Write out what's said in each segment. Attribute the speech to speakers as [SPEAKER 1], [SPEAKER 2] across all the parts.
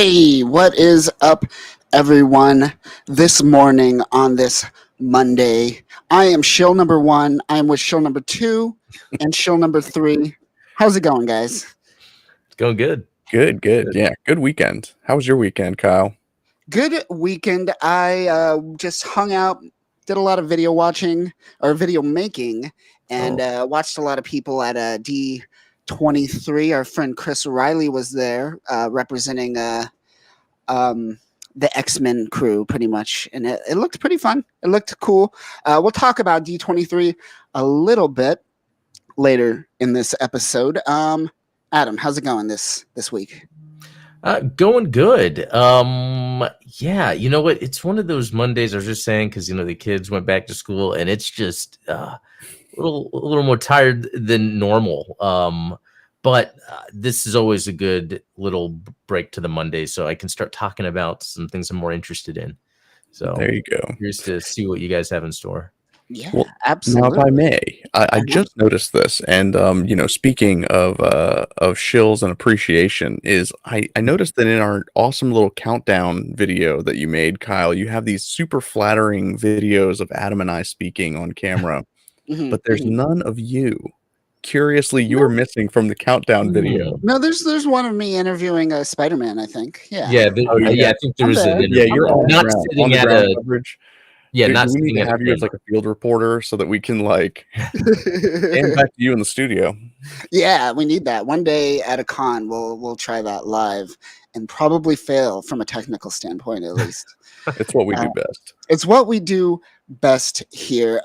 [SPEAKER 1] Hey, what is up, everyone? This morning on this Monday, I am Shill number one. I am with Shill number two and Shill number three. How's it going, guys?
[SPEAKER 2] It's going good.
[SPEAKER 3] Good. Yeah, good weekend. How was your weekend, Kyle?
[SPEAKER 1] Good weekend. I just hung out, did a lot of video watching or video making, and watched a lot of people at D23. Our friend Chris Riley was there representing the X-Men crew pretty much, and it looked pretty fun. It looked cool. We'll talk about D23 a little bit later in this episode. Adam, how's it going this week?
[SPEAKER 2] Going good. Yeah, you know what? It's one of those Mondays. I was just saying because the kids went back to school, and it's just a little more tired than normal. But this is always a good little break to the Monday, so I can start talking about some things I'm more interested in. So
[SPEAKER 3] there you go.
[SPEAKER 2] Curious to see what you guys have in store.
[SPEAKER 1] Yeah, well, absolutely.
[SPEAKER 3] Now, if I may, I just noticed this, and speaking of shills and appreciation, is I noticed that in our awesome little countdown video that you made, Kyle, you have these super flattering videos of Adam and I speaking on camera, but there's none of you. Curiously, you were missing from the countdown video.
[SPEAKER 1] No, there's one of me interviewing a Spider-Man, I think. Yeah.
[SPEAKER 2] Yeah. I think there was an
[SPEAKER 3] Yeah, you're on
[SPEAKER 2] not
[SPEAKER 3] ground,
[SPEAKER 2] sitting
[SPEAKER 3] on
[SPEAKER 2] at a
[SPEAKER 3] coverage.
[SPEAKER 2] Yeah,
[SPEAKER 3] do we need to have you as like a field reporter so that we can stand back to you in the studio?
[SPEAKER 1] Yeah, we need that. One day at a con, we'll try that live and probably fail from a technical standpoint at least.
[SPEAKER 3] It's what we do best.
[SPEAKER 1] It's what we do best here.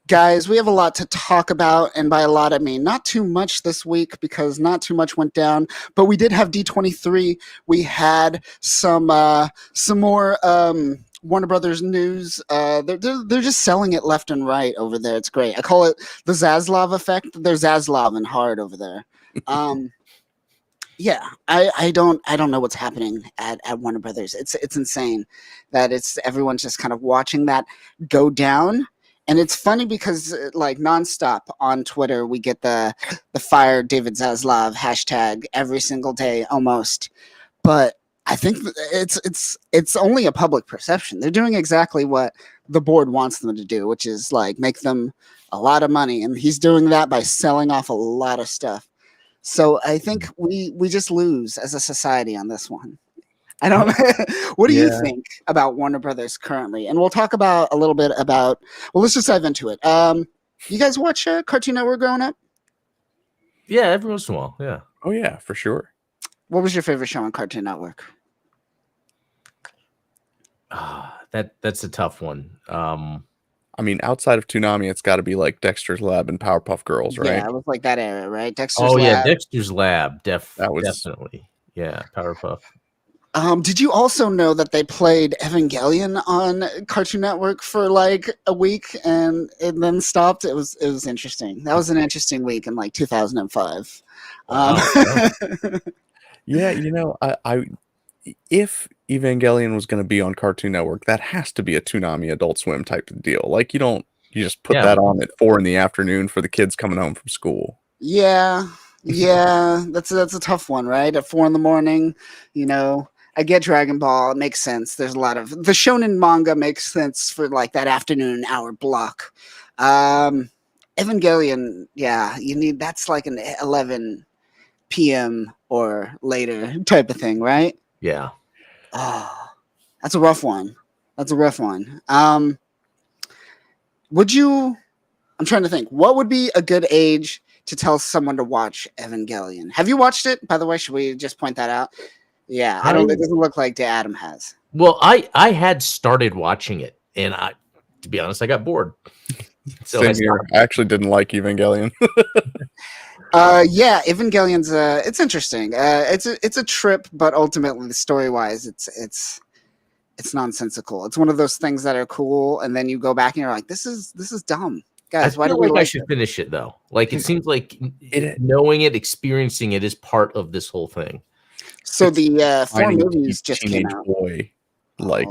[SPEAKER 1] Guys, we have a lot to talk about, and by a lot I mean not too much this week because not too much went down, but we did have D23. We had some more Warner Brothers news. They're just selling it left and right over there. It's great. I call it the Zaslav effect. They're Zaslav and hard over there. Yeah, I don't know what's happening at Warner Brothers. It's insane that everyone's just kind of watching that go down. And it's funny because like nonstop on Twitter, we get the fire David Zaslav hashtag every single day almost. But I think it's only a public perception. They're doing exactly what the board wants them to do, which is like make them a lot of money. And he's doing that by selling off a lot of stuff. So I think we just lose as a society on this one. I don't know. What do you think about Warner Brothers currently? And we'll talk about a little bit about, well, let's just dive into it. You guys watch Cartoon Network growing up?
[SPEAKER 2] Yeah, every once in a while. Yeah.
[SPEAKER 3] Oh, yeah, for sure.
[SPEAKER 1] What was your favorite show on Cartoon Network?
[SPEAKER 2] That's a tough one.
[SPEAKER 3] I mean, outside of Toonami, it's got to be like Dexter's Lab and Powerpuff Girls, right?
[SPEAKER 1] Yeah, it was like that era, right? Dexter's
[SPEAKER 2] Lab.
[SPEAKER 1] Yeah,
[SPEAKER 2] Dexter's Lab. Definitely. Yeah, Powerpuff.
[SPEAKER 1] Did you also know that they played Evangelion on Cartoon Network for like a week and then stopped? It was interesting. That was an interesting week in like 2005.
[SPEAKER 3] Yeah, I if Evangelion was going to be on Cartoon Network, that has to be a Toonami Adult Swim type of deal. Like you just put that on at 4 PM for the kids coming home from school.
[SPEAKER 1] Yeah, that's a tough one, right? At 4 AM, I get Dragon Ball. It makes sense. There's a lot of the shonen manga makes sense for like that afternoon hour block. Evangelion, that's like an 11 PM or later type of thing, right?
[SPEAKER 2] Yeah.
[SPEAKER 1] Oh, that's a rough one. I'm trying to think. What would be a good age to tell someone to watch Evangelion? Have you watched it? By the way, should we just point that out? Yeah, it doesn't look like Adam has.
[SPEAKER 2] Well, I had started watching it, and to be honest, I got bored.
[SPEAKER 3] So Same here. I actually didn't like Evangelion.
[SPEAKER 1] Yeah, Evangelion's it's interesting. It's a trip, but ultimately, the story-wise, it's nonsensical. It's one of those things that are cool, and then you go back and you're like, this is dumb. Guys, why do we
[SPEAKER 2] I should finish it though? Like it seems like knowing it, experiencing it is part of this whole thing.
[SPEAKER 1] So the 4 movies just came out.
[SPEAKER 3] Boy,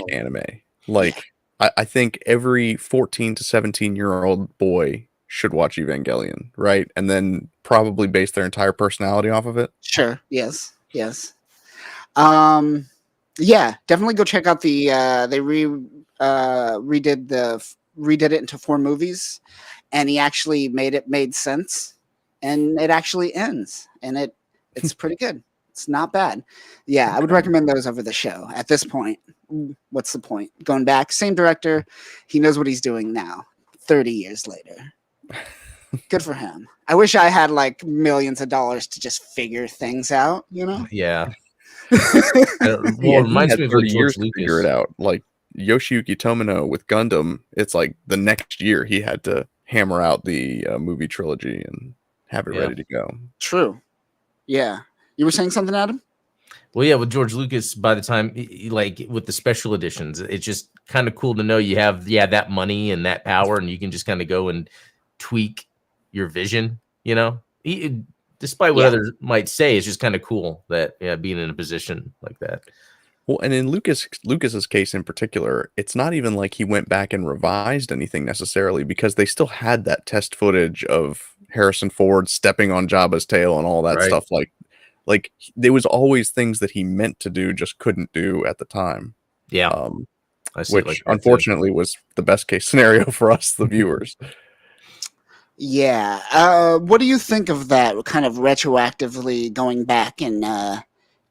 [SPEAKER 3] anime. Like I think every 14 to 17-year-old boy should watch Evangelion, right? And then probably base their entire personality off of it.
[SPEAKER 1] Sure. Yes. Yeah, definitely go check out the they redid it into 4 movies, and he actually made sense, and it actually ends, and it's pretty good. It's not bad. Yeah, I would
[SPEAKER 3] Okay.
[SPEAKER 1] recommend those over the show at this point. What's the point? Going back, same director, he knows what he's doing now, 30 years later. Good for him. I wish I had like millions of dollars to just figure things out, you know?
[SPEAKER 2] Yeah.
[SPEAKER 3] Yeah,
[SPEAKER 2] Well, it
[SPEAKER 3] and he
[SPEAKER 2] reminds
[SPEAKER 3] had
[SPEAKER 2] me of like
[SPEAKER 3] 30 years
[SPEAKER 2] George
[SPEAKER 3] to figure it
[SPEAKER 2] Lucas.
[SPEAKER 3] out. Like Yoshiyuki Tomino with Gundam, it's like the next year he had to hammer out the movie trilogy and have it
[SPEAKER 2] Yeah.
[SPEAKER 3] ready to go.
[SPEAKER 1] True. Yeah. You were saying something, Adam?
[SPEAKER 2] Well, yeah, with George Lucas, by the time like with the special editions, it's just kind of cool to know you have that money and that power, and you can just kind of go and tweak your vision. You know, despite what
[SPEAKER 1] Yeah.
[SPEAKER 2] others might say, it's just kind of cool that being in a position like that.
[SPEAKER 3] Well, and in Lucas's case in particular, it's not even like he went back and revised anything necessarily because they still had that test footage of Harrison Ford stepping on Jabba's tail and all that
[SPEAKER 2] Right.
[SPEAKER 3] stuff. Like there was always things that he meant to do, just couldn't do at the time.
[SPEAKER 2] Yeah,
[SPEAKER 3] Um,
[SPEAKER 2] I see it like
[SPEAKER 3] which
[SPEAKER 2] that too.
[SPEAKER 3] unfortunately was the best case scenario for us, the viewers.
[SPEAKER 1] Yeah. What do you think of that kind of retroactively going back and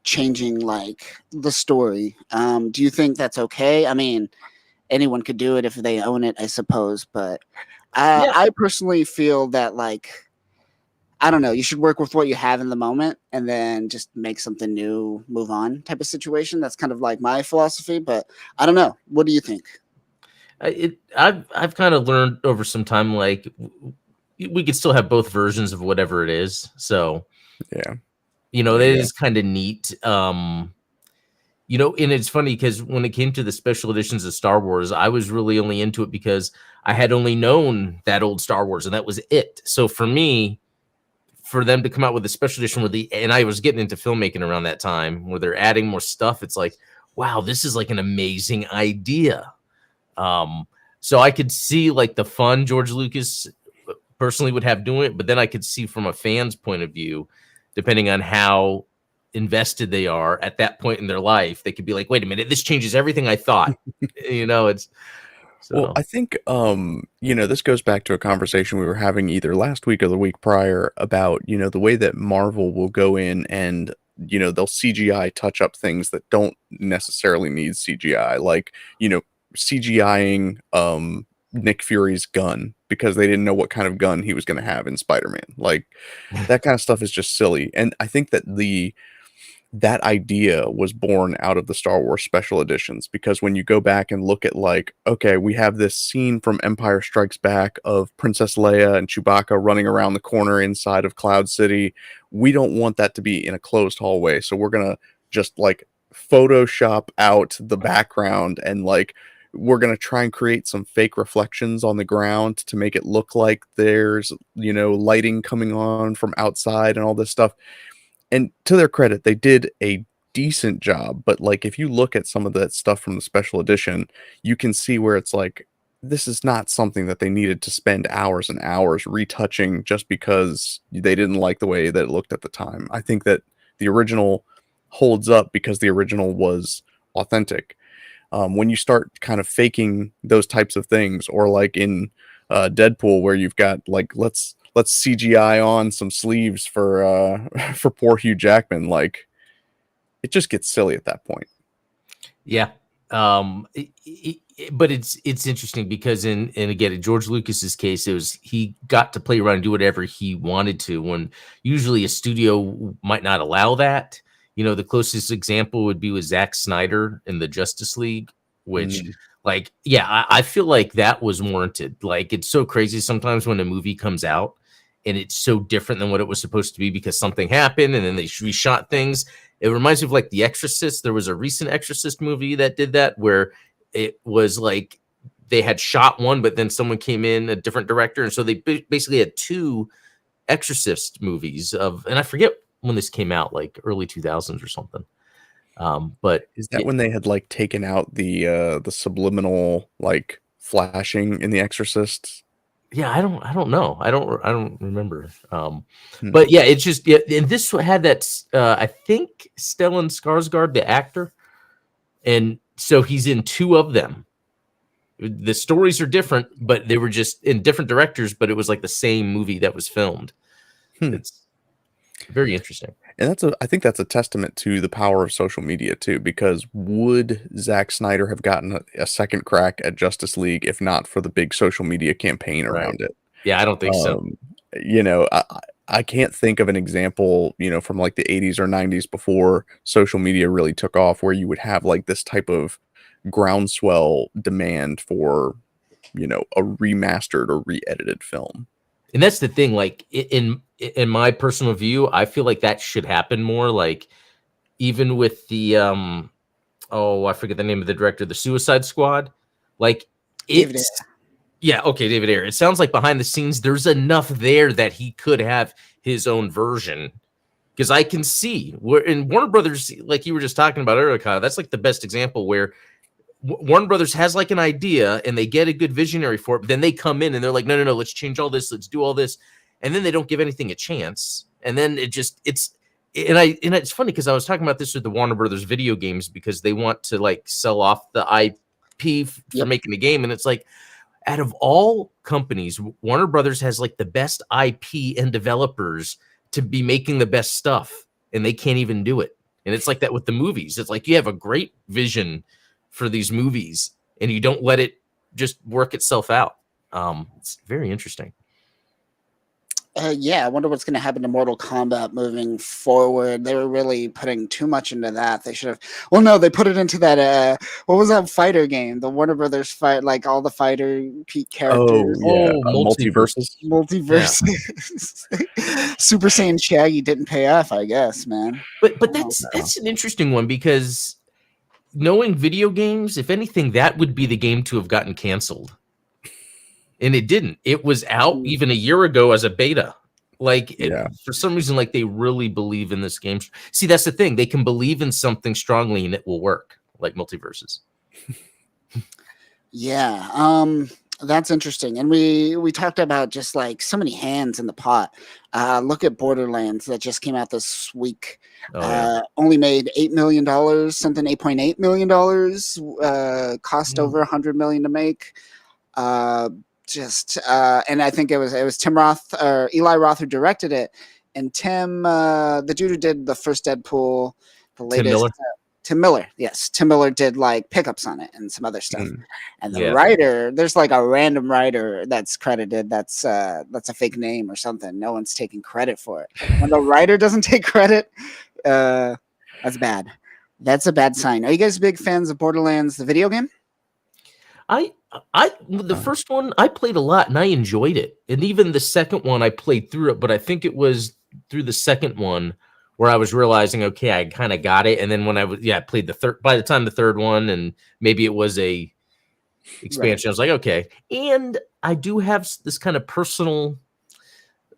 [SPEAKER 1] changing like the story? Do you think that's okay? I mean, anyone could do it if they own it, I suppose, but
[SPEAKER 2] Yeah,
[SPEAKER 1] I personally feel that like I don't know, you should work with what you have in the moment and then just make something new, move on type of situation. That's kind of like my philosophy, but I don't know. What do you think?
[SPEAKER 2] I've kind of learned over some time like we could still have both versions of whatever it is. So
[SPEAKER 3] Yeah.
[SPEAKER 2] that
[SPEAKER 3] Yeah.
[SPEAKER 2] is kind of neat. And it's funny because when it came to the special editions of Star Wars, I was really only into it because I had only known that old Star Wars, and that was it. So for me, for them to come out with a special edition and I was getting into filmmaking around that time where they're adding more stuff, it's like, wow, this is like an amazing idea. So I could see like the fun George Lucas personally would have doing it, but then I could see from a fan's point of view, depending on how invested they are at that point in their life, they could be like, wait a minute, this changes everything I thought. It's
[SPEAKER 3] Well,
[SPEAKER 2] so
[SPEAKER 3] I think this goes back to a conversation we were having either last week or the week prior about, the way that Marvel will go in and, they'll CGI touch up things that don't necessarily need CGI, like, CGIing Nick Fury's gun because they didn't know what kind of gun he was going to have in Spider-Man. Like that kind of stuff is just silly. And I think that that idea was born out of the Star Wars special editions because when you go back and look at like, okay, we have this scene from Empire Strikes Back of Princess Leia and Chewbacca running around the corner inside of Cloud City. We don't want that to be in a closed hallway, so we're gonna just like Photoshop out the background and like we're gonna try and create some fake reflections on the ground to make it look like there's lighting coming on from outside and all this stuff. And to their credit, they did a decent job, but, like, if you look at some of that stuff from the special edition, you can see where it's like, this is not something that they needed to spend hours and hours retouching just because they didn't like the way that it looked at the time. I think that the original holds up because the original was authentic. When you start kind of faking those types of things, or like in Deadpool, where you've got like let's CGI on some sleeves for for poor Hugh Jackman, like it just gets silly at that point.
[SPEAKER 2] yeah. But it's interesting because and again in George Lucas's case, it was he got to play around and do whatever he wanted to when usually a studio might not allow that. The closest example would be with Zack Snyder in the Justice League, which
[SPEAKER 3] Mm.
[SPEAKER 2] like, yeah, I feel like that was warranted. Like it's so crazy sometimes when a movie comes out and it's so different than what it was supposed to be because something happened and then they reshot things. It reminds me of like The Exorcist. There was a recent Exorcist movie that did that where it was like they had shot one, but then someone came in, a different director. And so they basically had two Exorcist movies and I forget when this came out, like early 2000s or something. But
[SPEAKER 3] Is that when they had like taken out the subliminal like flashing in The Exorcist?
[SPEAKER 2] Yeah, I don't know. I don't remember.
[SPEAKER 3] Hmm.
[SPEAKER 2] But yeah, it's just yeah, and this had that I think Stellan Skarsgård, the actor, and so he's in two of them. The stories are different, but they were just in different directors, but it was like the same movie that was filmed.
[SPEAKER 3] Hmm.
[SPEAKER 2] It's very interesting.
[SPEAKER 3] And I think that's a testament to the power of social media too, because would Zack Snyder have gotten a second crack at Justice League if not for the big social media campaign
[SPEAKER 2] Right.
[SPEAKER 3] around it?
[SPEAKER 2] Yeah, I don't think so.
[SPEAKER 3] Um, you know, I can't think of an example, from like the 80s or 90s before social media really took off where you would have like this type of groundswell demand for, a remastered or re-edited film.
[SPEAKER 2] And that's the thing, like in my personal view, I feel like that should happen more. Like even with the oh, I forget the name of the director, the Suicide Squad. Like
[SPEAKER 1] David
[SPEAKER 2] it's yeah, okay, David Ayer. It sounds like behind the scenes, there's enough there that he could have his own version. Because I can see where in Warner Brothers, like you were just talking about earlier, Kyle, that's like the best example where Warner Brothers has like an idea and they get a good visionary for it, but then they come in and they're like, no, no, no, let's change all this, let's do all this, and then they don't give anything a chance, and then and it's funny because I was talking about this with the Warner Brothers video games because they want to like sell off the IP for
[SPEAKER 1] Yep.
[SPEAKER 2] making the game, and it's like out of all companies, Warner Brothers has like the best IP and developers to be making the best stuff, and they can't even do it. And it's like that with the movies. It's like you have a great vision for these movies, and you don't let it just work itself out. It's very interesting.
[SPEAKER 1] Yeah, I wonder what's going to happen to Mortal Kombat moving forward. They were really putting too much into that. They should have. Well, no, they put it into that. What was that fighter game? The Warner Brothers fight, like all the fighter Pete
[SPEAKER 3] Oh
[SPEAKER 1] characters,
[SPEAKER 3] yeah,
[SPEAKER 2] Multiverse.
[SPEAKER 3] multiverses.
[SPEAKER 1] multiverse. Super Saiyan Shaggy didn't pay off, I guess, man.
[SPEAKER 2] But
[SPEAKER 1] Oh,
[SPEAKER 2] that's an interesting one because knowing video games, if anything, that would be the game to have gotten canceled. And it didn't. It was out
[SPEAKER 1] mm,
[SPEAKER 2] even a year ago as a beta. Like
[SPEAKER 3] Yeah.
[SPEAKER 2] for some reason, like they really believe in this game. See, that's the thing. They can believe in something strongly and it will work, like multiverses.
[SPEAKER 1] yeah. That's interesting. And we talked about just like so many hands in the pot. Look at Borderlands that just came out this week.
[SPEAKER 2] Oh, yeah.
[SPEAKER 1] Only made $8 million, something $8.8 million. Cost
[SPEAKER 2] Mm.
[SPEAKER 1] over $100 million to make. And I think it was Tim Roth or Eli Roth who directed it, and Tim, the dude who did the first Deadpool, the latest.
[SPEAKER 2] Miller?
[SPEAKER 1] Tim Miller, yes, Tim Miller did like pickups on it and some other stuff.
[SPEAKER 3] Mm.
[SPEAKER 1] And the
[SPEAKER 2] Yeah.
[SPEAKER 1] writer, there's like a random writer that's credited. That's a fake name or something. No one's taking credit for it. When the writer doesn't take credit, that's bad. That's a bad sign. Are you guys big fans of Borderlands, the video game?
[SPEAKER 2] The first one I played a lot and I enjoyed it. And even the second one I played through it, but I think it was through the second one where I was realizing, okay, I kind of got it. And then when I played the third, by the time the third one, and maybe it was a expansion, I was like, okay. And I do have this kind of personal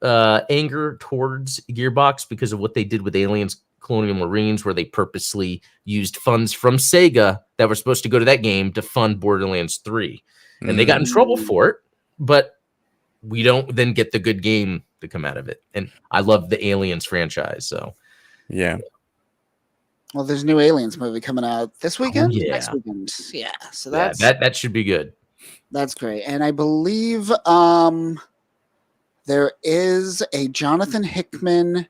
[SPEAKER 2] anger towards Gearbox because of what they did with Aliens Colonial Marines, where they purposely used funds from Sega that were supposed to go to that game to fund Borderlands 3. And they got in trouble for it, but we don't then get the good game to come out of it. And I love the Aliens franchise, so
[SPEAKER 3] Yeah.
[SPEAKER 1] Well, there's a new Aliens movie coming out this weekend.
[SPEAKER 2] yeah.
[SPEAKER 1] Next weekend. Yeah. So
[SPEAKER 2] yeah, that should be good.
[SPEAKER 1] that's great. And I believe there is a Jonathan Hickman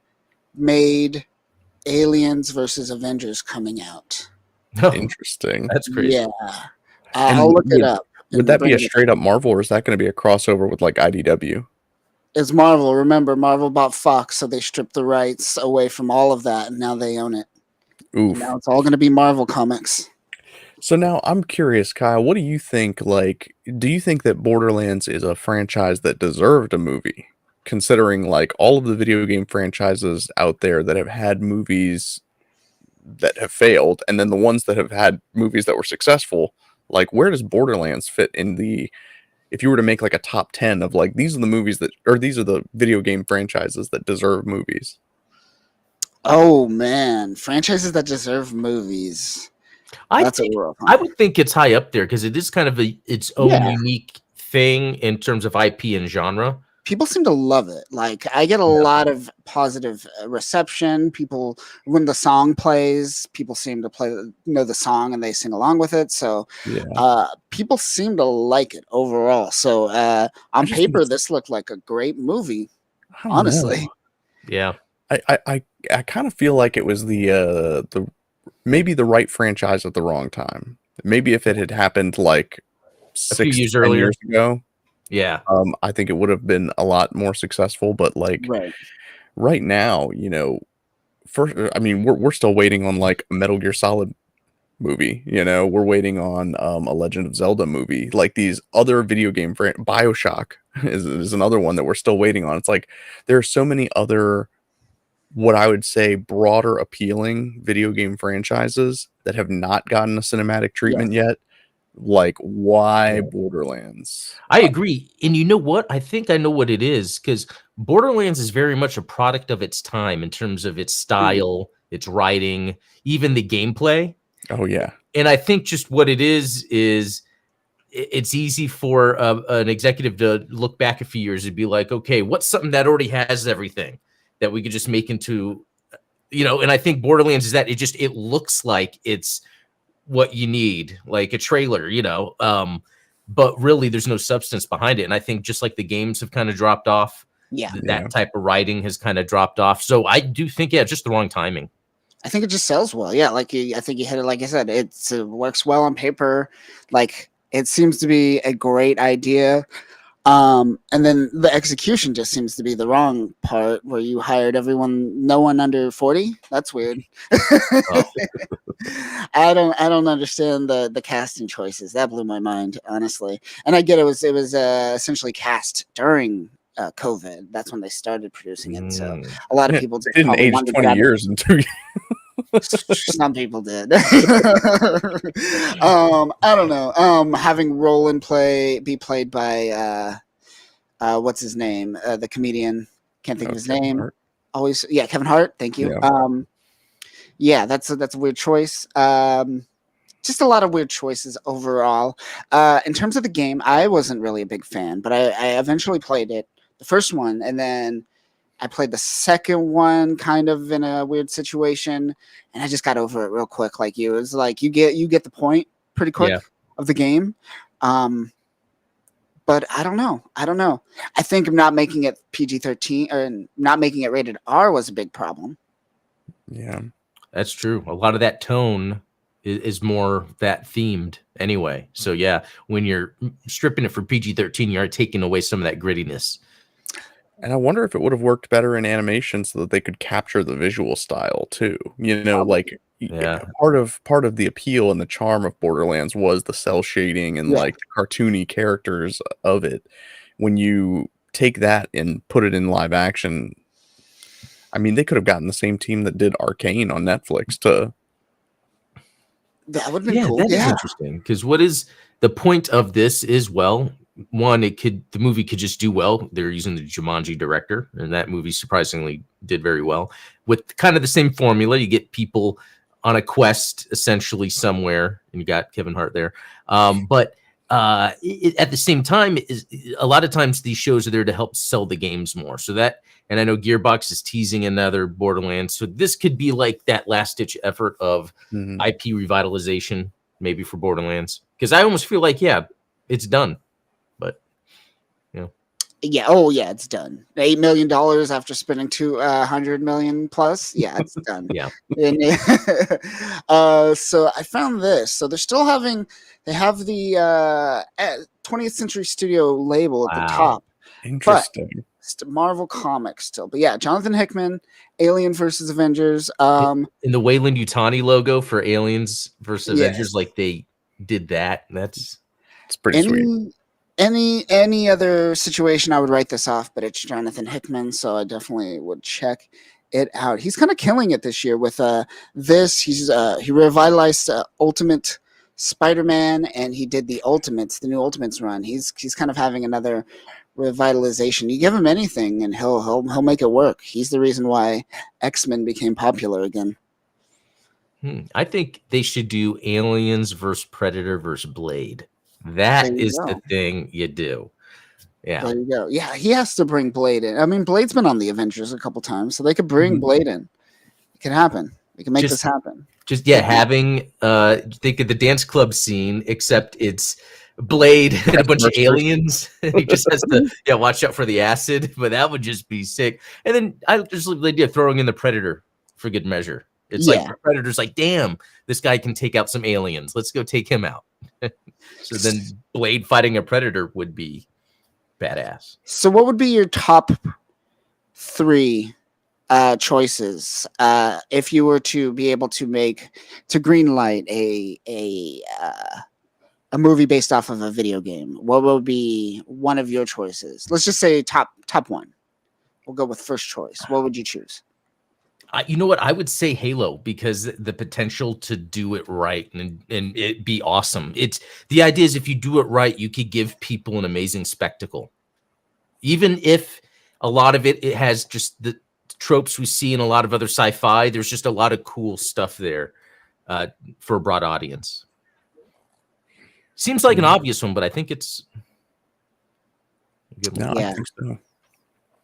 [SPEAKER 1] made Aliens versus Avengers coming out.
[SPEAKER 2] Oh,
[SPEAKER 3] Interesting.
[SPEAKER 2] that's crazy.
[SPEAKER 1] Yeah.
[SPEAKER 3] And
[SPEAKER 1] I'll look it up.
[SPEAKER 3] Would
[SPEAKER 1] and
[SPEAKER 3] that be
[SPEAKER 1] bring
[SPEAKER 3] a
[SPEAKER 1] it-
[SPEAKER 3] straight up Marvel, or is that going to be a crossover with like IDW?
[SPEAKER 1] It's Marvel. Remember, Marvel bought Fox, so they stripped the rights away from all of that, and now they own it.
[SPEAKER 3] Oof.
[SPEAKER 1] Now it's all going to be Marvel comics.
[SPEAKER 3] So now I'm curious, Kyle, what do you think? Like, do you think that Borderlands is a franchise that deserved a movie? Considering like all of the video game franchises out there that have had movies that have failed, and then the ones that have had movies that were successful, like where does Borderlands fit in the, if you were to make like a top 10 of like, these are the movies that, or these are the video game franchises that deserve movies?
[SPEAKER 1] Oh man, franchises that deserve movies.
[SPEAKER 2] I
[SPEAKER 1] That's
[SPEAKER 2] think
[SPEAKER 1] a rough
[SPEAKER 2] I
[SPEAKER 1] one.
[SPEAKER 2] would think it's high up there because it is kind of its own
[SPEAKER 1] Yeah.
[SPEAKER 2] unique thing in terms of IP and genre.
[SPEAKER 1] People seem to love it. Like I get a lot of positive reception. People, when the song plays, people seem to know the song and they sing along with it. So
[SPEAKER 3] Yeah.
[SPEAKER 1] people seem to like it overall. So on
[SPEAKER 3] just think
[SPEAKER 1] paper,
[SPEAKER 3] it's
[SPEAKER 1] this looked like a great movie.
[SPEAKER 3] I don't
[SPEAKER 1] Honestly,
[SPEAKER 3] know.
[SPEAKER 2] Yeah.
[SPEAKER 3] I kind of feel like it was the maybe the right franchise at the wrong time. Maybe if it had happened like
[SPEAKER 2] A few
[SPEAKER 3] 6 to
[SPEAKER 2] years
[SPEAKER 3] 10
[SPEAKER 2] earlier.
[SPEAKER 3] years ago,
[SPEAKER 2] Yeah.
[SPEAKER 3] I think it would have been a lot more successful. But like
[SPEAKER 1] right?
[SPEAKER 3] right now, first, I mean, we're still waiting on like a Metal Gear Solid movie. We're waiting on a Legend of Zelda movie. Like these other video game BioShock is another one that we're still waiting on. It's like there are so many other what I would say broader appealing video game franchises that have not gotten a cinematic treatment
[SPEAKER 1] Yes.
[SPEAKER 3] yet. Like why
[SPEAKER 2] Yeah.
[SPEAKER 3] Borderlands?
[SPEAKER 2] I agree. And you know what? I think I know what it is, because Borderlands is very much a product of its time in terms of its style, its writing, even the gameplay.
[SPEAKER 3] Oh yeah.
[SPEAKER 2] And I think just what it is it's easy for an executive to look back a few years and be like, okay, what's something that already has everything that we could just make into, and I think Borderlands is that it looks like it's what you need, like a trailer, but really there's no substance behind it. And I think just like the games have kind of dropped off,
[SPEAKER 1] Yeah.
[SPEAKER 2] that type of writing has kind of dropped off. So I do think, just the wrong timing.
[SPEAKER 1] I think it just sells well. Yeah, I think you hit it. Like I said, it works well on paper. Like it seems to be a great idea. And then the execution just seems to be the wrong part, where you hired no one under 40. That's weird.
[SPEAKER 2] Oh.
[SPEAKER 1] I don't understand the casting choices. That blew my mind, honestly. And I get it was essentially cast during COVID. That's when they started producing it. So a lot of people
[SPEAKER 3] They
[SPEAKER 1] just
[SPEAKER 3] didn't
[SPEAKER 1] probably
[SPEAKER 3] age
[SPEAKER 1] wanted to
[SPEAKER 3] 20
[SPEAKER 1] grab it.
[SPEAKER 3] years in 2 years.
[SPEAKER 1] Some people did. I don't know. Having Roland be played by what's his name? The comedian. Can't think of his
[SPEAKER 3] Kevin
[SPEAKER 1] name.
[SPEAKER 3] Hart.
[SPEAKER 1] Always, yeah, Kevin Hart. Thank you.
[SPEAKER 3] Yeah.
[SPEAKER 1] Yeah, that's a weird choice. Just a lot of weird choices overall. In terms of the game, I wasn't really a big fan, but I eventually played it, the first one, and then I played the second one kind of in a weird situation, and I just got over it real quick. Like you, it's like you get the point pretty quick of the game. But I don't know. I think not making it PG-13 or not making it rated R was a big problem.
[SPEAKER 3] Yeah.
[SPEAKER 2] That's true. A lot of that tone is more that themed anyway. So yeah, when you're stripping it for PG-13, you are taking away some of that grittiness.
[SPEAKER 3] And I wonder if it would have worked better in animation so that they could capture the visual style too. Like part of the appeal and the charm of Borderlands was the cell shading and like the cartoony characters of it. When you take that and put it in live action, I mean, they could have gotten the same team that did Arcane on Netflix to.
[SPEAKER 1] That would have been cool.
[SPEAKER 2] That is interesting, because what is the point of this is, well, one, the movie could just do well. They're using the Jumanji director, and that movie surprisingly did very well with kind of the same formula. You get people on a quest essentially somewhere, and you got Kevin Hart there. But at the same time, a lot of times these shows are there to help sell the games more. So that, and I know Gearbox is teasing another Borderlands, so this could be like that last ditch effort of IP revitalization, maybe for Borderlands. Because I almost feel like, it's done. But
[SPEAKER 1] it's done. $8 million after spending $200 million plus. Yeah, it's done.
[SPEAKER 2] Yeah.
[SPEAKER 1] So I found this. So they're still they have the 20th Century Studio label at the top.
[SPEAKER 3] Interesting.
[SPEAKER 1] But Marvel Comics still. But yeah, Jonathan Hickman, Alien versus Avengers.
[SPEAKER 2] In the Wayland Yutani logo for Aliens versus Avengers, like they did that. It's
[SPEAKER 3] pretty sweet.
[SPEAKER 1] Any other situation, I would write this off, but it's Jonathan Hickman, so I definitely would check it out. He's kind of killing it this year with this. He revitalized Ultimate Spider-Man, and he did the new Ultimates run. He's kind of having another revitalization. You give him anything, and he'll make it work. He's the reason why X-Men became popular again.
[SPEAKER 2] I think they should do Aliens versus Predator versus Blade. That
[SPEAKER 1] you
[SPEAKER 2] is
[SPEAKER 1] go.
[SPEAKER 2] the thing you do. Yeah.
[SPEAKER 1] There you go. Yeah, he has to bring Blade in. I mean, Blade's been on the Avengers a couple times, so they could bring Blade in. It can happen. We can make this happen.
[SPEAKER 2] Having think of the dance club scene, except it's Blade and a bunch of aliens. He just has to watch out for the acid, but that would just be sick. And then I just love the idea of throwing in the Predator for good measure. It's like the Predator's like, damn, this guy can take out some aliens. Let's go take him out. So then Blade fighting a Predator would be badass.
[SPEAKER 1] So what would be your top 3 choices if you were to be able to greenlight a movie based off of a video game? What would be one of your choices? Let's just say top 1. We'll go with first choice. What would you choose?
[SPEAKER 2] You know what? I would say Halo, because the potential to do it right and it be awesome. It's the idea is if you do it right, you could give people an amazing spectacle. Even if a lot of it has just the tropes we see in a lot of other sci-fi, there's just a lot of cool stuff there for a broad audience. Seems like an obvious one, but I think it's a good one.
[SPEAKER 3] I think so.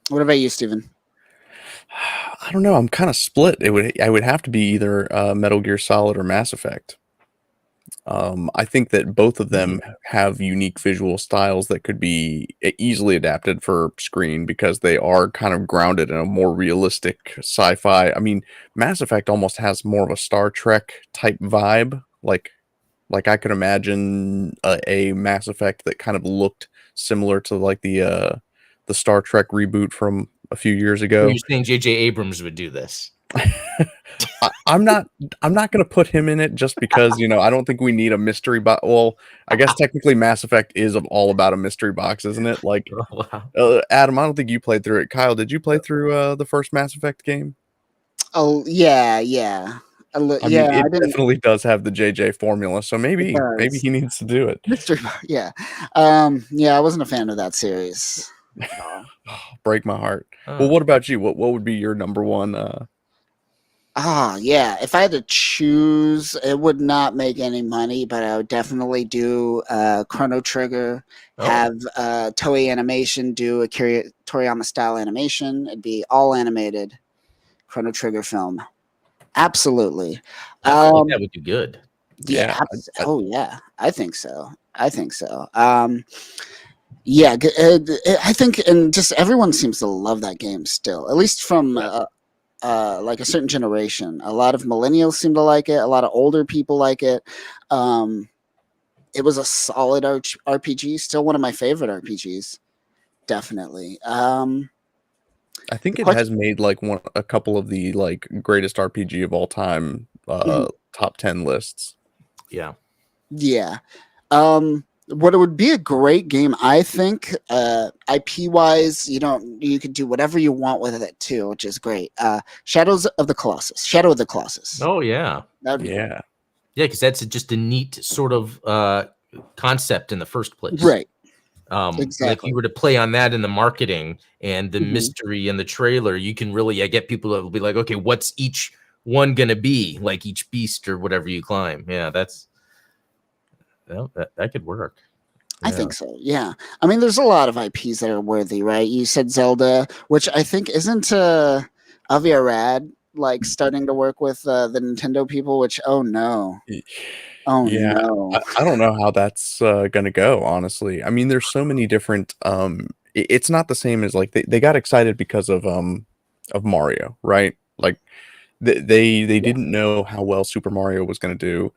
[SPEAKER 1] What about you, Steven?
[SPEAKER 3] I don't know. I'm kind of split. I would have to be either Metal Gear Solid or Mass Effect. I think that both of them have unique visual styles that could be easily adapted for screen because they are kind of grounded in a more realistic sci-fi. I mean, Mass Effect almost has more of a Star Trek type vibe. Like I could imagine a Mass Effect that kind of looked similar to like the Star Trek reboot from a few years ago.
[SPEAKER 2] You're saying J.J. Abrams would do this?
[SPEAKER 3] I'm not going to put him in it just because, I don't think we need a mystery box. Well, I guess technically Mass Effect is all about a mystery box, isn't it? Like, Adam, I don't think you played through it. Kyle, did you play through the first Mass Effect game?
[SPEAKER 1] Oh, yeah.
[SPEAKER 3] I mean, it definitely does have the JJ formula, so maybe he needs to do it.
[SPEAKER 1] Mystery, yeah. I wasn't a fan of that series.
[SPEAKER 3] Break my heart. Well, what about you? What would be your number one?
[SPEAKER 1] If I had to choose, it would not make any money, but I would definitely do Chrono Trigger, have Toei Animation do a Toriyama style animation. It'd be all animated Chrono Trigger film. Absolutely.
[SPEAKER 2] I think that would do good.
[SPEAKER 1] Yeah. I think so. I think, and just everyone seems to love that game still, at least from like a certain generation. A lot of millennials seem to like it. A lot of older people like it. It was a solid RPG, still one of my favorite RPGs. Definitely.
[SPEAKER 3] I think it has made like a couple of the like greatest RPG of all time top 10 lists.
[SPEAKER 2] Yeah.
[SPEAKER 1] What it would be a great game, I think, IP wise, you could do whatever you want with it too, which is great. Shadow of the Colossus.
[SPEAKER 2] Oh yeah.
[SPEAKER 3] Yeah,
[SPEAKER 2] because that's just a neat sort of concept in the first place,
[SPEAKER 1] right?
[SPEAKER 2] Exactly. If you were to play on that in the marketing and the mystery in the trailer, you can really get people that will be like, okay, what's each one gonna be, like each beast or whatever you climb. Yeah, that could work.
[SPEAKER 1] I think so. Yeah. I mean, there's a lot of IPs that are worthy, right? You said Zelda, which I think isn't Avi Arad like starting to work with the Nintendo people, which no.
[SPEAKER 3] I don't know how that's gonna go, honestly. I mean, there's so many different it's not the same as like they got excited because of Mario, right? Like they didn't know how well Super Mario was gonna do,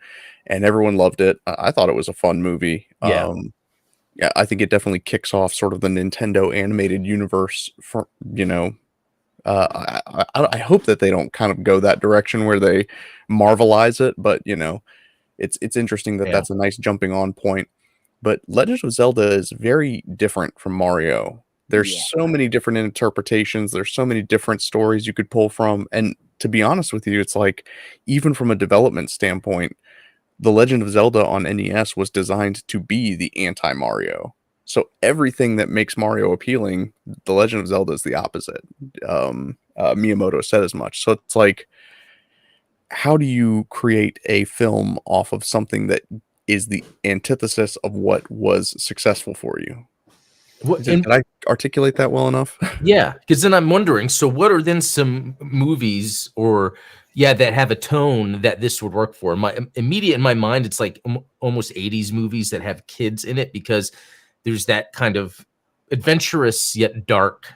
[SPEAKER 3] and everyone loved it. I thought it was a fun movie. Yeah, I think it definitely kicks off sort of the Nintendo animated universe for, I hope that they don't kind of go that direction where they Marvelize it, but it's interesting that that's a nice jumping on point. But Legend of Zelda is very different from Mario. There's so many different interpretations. There's so many different stories you could pull from. And to be honest with you, it's like, even from a development standpoint, The Legend of Zelda on NES was designed to be the anti-Mario. So everything that makes Mario appealing, The Legend of Zelda is the opposite. Miyamoto said as much. So it's like, how do you create a film off of something that is the antithesis of what was successful for you.
[SPEAKER 2] What,
[SPEAKER 3] Did I articulate that well enough?
[SPEAKER 2] yeah, because then I'm wondering, so what are then some movies that have a tone that this would work for? My immediate in my mind, it's like almost 80s movies that have kids in it, because there's that kind of adventurous yet dark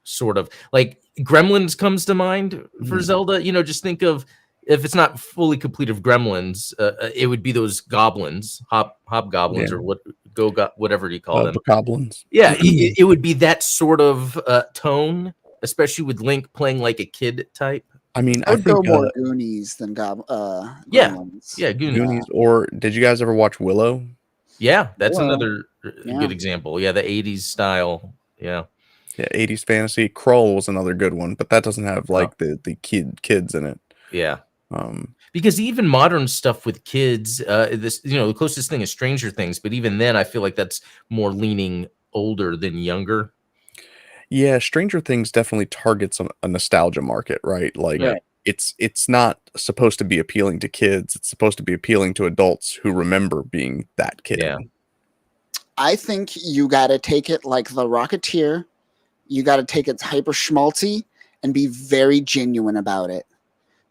[SPEAKER 2] sort of, like Gremlins comes to mind for Zelda. Just think of, if it's not fully complete of Gremlins, it would be those goblins, hobgoblins, or whatever you call them.
[SPEAKER 3] Bokoblins.
[SPEAKER 2] Yeah, it would be that sort of tone, especially with Link playing like a kid type.
[SPEAKER 3] I mean,
[SPEAKER 1] I would go
[SPEAKER 3] think
[SPEAKER 1] more Goonies than Gremlins.
[SPEAKER 2] Yeah,
[SPEAKER 3] Goonies. Or did you guys ever watch Willow?
[SPEAKER 2] Yeah, that's another good example. Yeah, the 80s style. Yeah.
[SPEAKER 3] Yeah, 80s fantasy. Krull was another good one, but that doesn't have like the kids in it.
[SPEAKER 2] Yeah. Because even modern stuff with kids, the closest thing is Stranger Things, but even then I feel like that's more leaning older than younger.
[SPEAKER 3] Yeah, Stranger Things definitely targets a nostalgia market, right? Like it's not supposed to be appealing to kids. It's supposed to be appealing to adults who remember being that kid.
[SPEAKER 2] Yeah.
[SPEAKER 1] I think you got to take it like The Rocketeer. You got to take it hyper schmaltzy and be very genuine about it.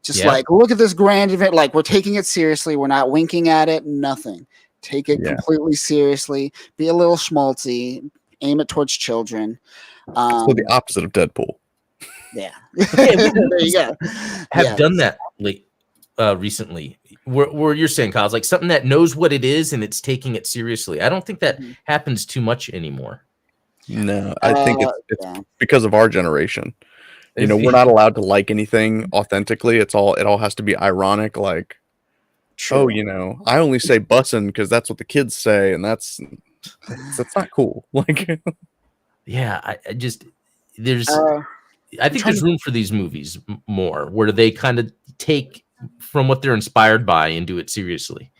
[SPEAKER 1] Just like, look at this grand event. Like, we're taking it seriously. We're not winking at it. Nothing. Take it completely seriously. Be a little schmaltzy. Aim it towards children.
[SPEAKER 3] So the opposite of Deadpool.
[SPEAKER 1] Yeah. There you go.
[SPEAKER 2] Have done that recently. Where you're saying, Kyle, like something that knows what it is and it's taking it seriously. I don't think that happens too much anymore.
[SPEAKER 3] No, I think it's because of our generation. We're not allowed to like anything authentically. It all has to be ironic. Like,
[SPEAKER 1] True.
[SPEAKER 3] I only say bussin' because that's what the kids say, and that's not cool. Like,
[SPEAKER 2] yeah, I think there's room for these movies more, where they kind of take from what they're inspired by and do it seriously.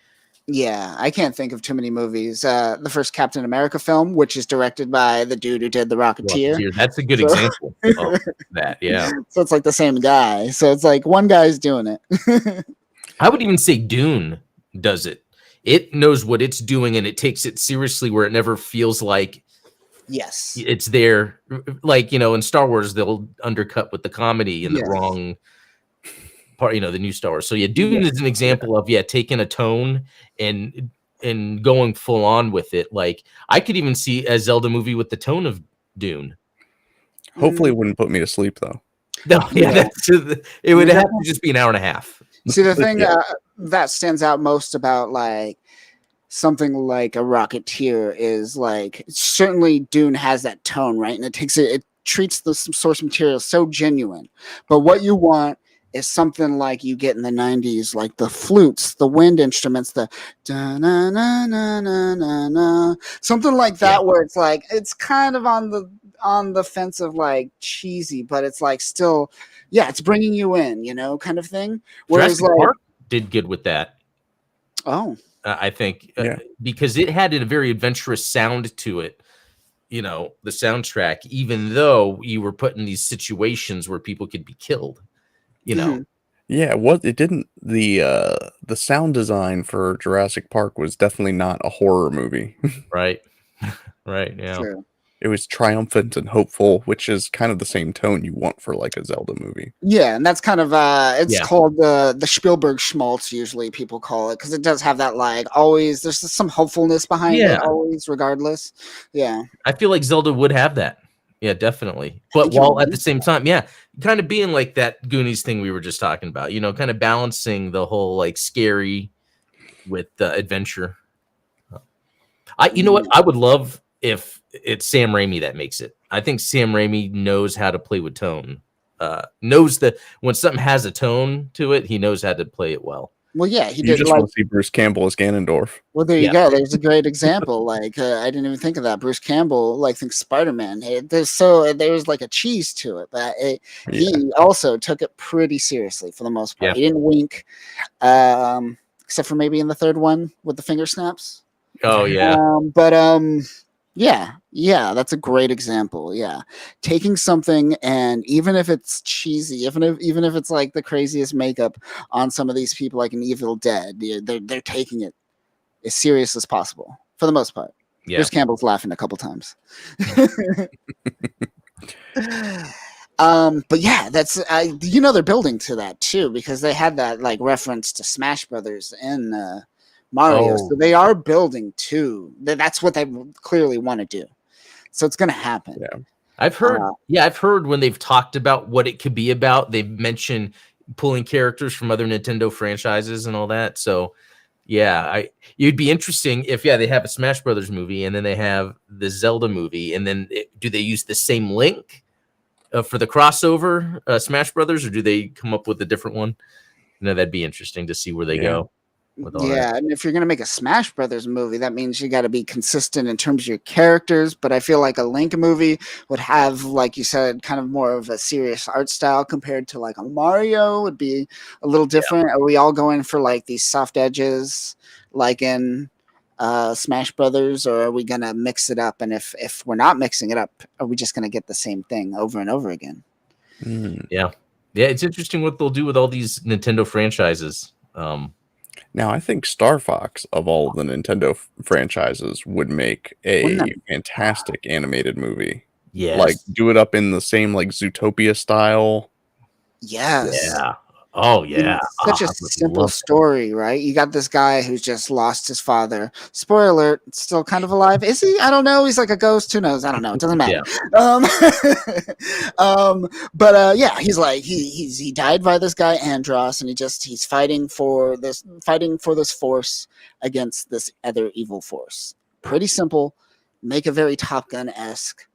[SPEAKER 1] Yeah, I can't think of too many movies. The first Captain America film, which is directed by the dude who did The Rocketeer.
[SPEAKER 2] That's a good example of that, yeah.
[SPEAKER 1] So it's like the same guy. So it's like one guy's doing it.
[SPEAKER 2] I would even say Dune does it. It knows what it's doing, and it takes it seriously where it never feels like it's there. Like, in Star Wars, they'll undercut with the comedy in the wrong part, the new Star Wars. So Dune is an example of taking a tone and going full on with it. Like, I could even see a Zelda movie with the tone of Dune.
[SPEAKER 3] Hopefully it wouldn't put me to sleep though.
[SPEAKER 2] No, it would have to just be an hour and a half.
[SPEAKER 1] See, the thing that stands out most about like something like a Rocketeer is like, certainly Dune has that tone, right? And it treats the source material so genuine. But what you want is something like you get in the 90s, like the flutes, the wind instruments, the da-na-na-na-na-na-na, something like that, where it's like, it's kind of on the fence of like cheesy, but it's like still, it's bringing you in, kind of thing. Whereas
[SPEAKER 2] Jurassic Park did good with that.
[SPEAKER 1] Oh,
[SPEAKER 2] I think because it had a very adventurous sound to it, the soundtrack, even though you were put in these situations where people could be killed.
[SPEAKER 3] Yeah, it didn't. The sound design for Jurassic Park was definitely not a horror movie.
[SPEAKER 2] Right. Yeah.
[SPEAKER 1] True.
[SPEAKER 3] It was triumphant and hopeful, which is kind of the same tone you want for like a Zelda movie.
[SPEAKER 1] Yeah, and that's kind of it's called the Spielberg schmaltz, usually people call it, because it does have that like always there's some hopefulness behind it always, regardless. Yeah.
[SPEAKER 2] I feel like Zelda would have that. Yeah, definitely. But while at the same time, kind of being like that Goonies thing we were just talking about, kind of balancing the whole like scary with adventure. You know what? I would love if it's Sam Raimi that makes it. I think Sam Raimi knows how to play with tone. Knows that when something has a tone to it, he knows how to play it well.
[SPEAKER 1] Well, yeah, he
[SPEAKER 3] you
[SPEAKER 1] did.
[SPEAKER 3] Just want to see Bruce Campbell as Ganondorf.
[SPEAKER 1] Well, there you go. There's a great example. Like, I didn't even think of that. Bruce Campbell, like, thinks Spider-Man. There's like a cheese to it, but he also took it pretty seriously for the most part. He didn't wink, except for maybe in the third one with the finger snaps.
[SPEAKER 2] Oh yeah.
[SPEAKER 1] Yeah, that's a great example. Yeah, taking something, and even if it's cheesy, even if it's like the craziest makeup on some of these people, like in Evil Dead, they're taking it as serious as possible for the most part.
[SPEAKER 2] Yeah.
[SPEAKER 1] Bruce Campbell's laughing a couple times. But yeah, that's they're building to that too, because they had that like reference to Smash Brothers in Mario, so they are building to that's what they clearly want to do. So it's going to happen.
[SPEAKER 3] Yeah.
[SPEAKER 2] I've heard when they've talked about what it could be about, they've mentioned pulling characters from other Nintendo franchises and all that. So yeah, it'd be interesting if they have a Smash Brothers movie and then they have the Zelda movie, and then do they use the same link for the crossover Smash Brothers, or do they come up with a different one? That'd be interesting to see where they go.
[SPEAKER 1] And if you're going to make a Smash Brothers movie, that means you got to be consistent in terms of your characters. But I feel like a Link movie would have, like you said, kind of more of a serious art style compared to like a Mario would be a little different. Are we all going for like these soft edges like in Smash Brothers, or are we going to mix it up? And if we're not mixing it up, are we just going to get the same thing over and over again?
[SPEAKER 2] Yeah, it's interesting what they'll do with all these Nintendo franchises.
[SPEAKER 3] Now, I think Star Fox, of all of the Nintendo franchises, would make a fantastic animated movie.
[SPEAKER 2] Yes.
[SPEAKER 3] Like, do it up in the same, like, Zootopia style.
[SPEAKER 1] Yes.
[SPEAKER 2] Yeah. Oh, yeah.
[SPEAKER 1] Such a simple story, right? You got this guy who's just lost his father. Spoiler alert, still kind of alive. Is he? I don't know. He's like a ghost. Who knows? I don't know. It doesn't matter. Yeah. He's like, he died by this guy, Andros, and he's fighting for this force against this other evil force. Pretty simple. Make it very Top Gun-esque.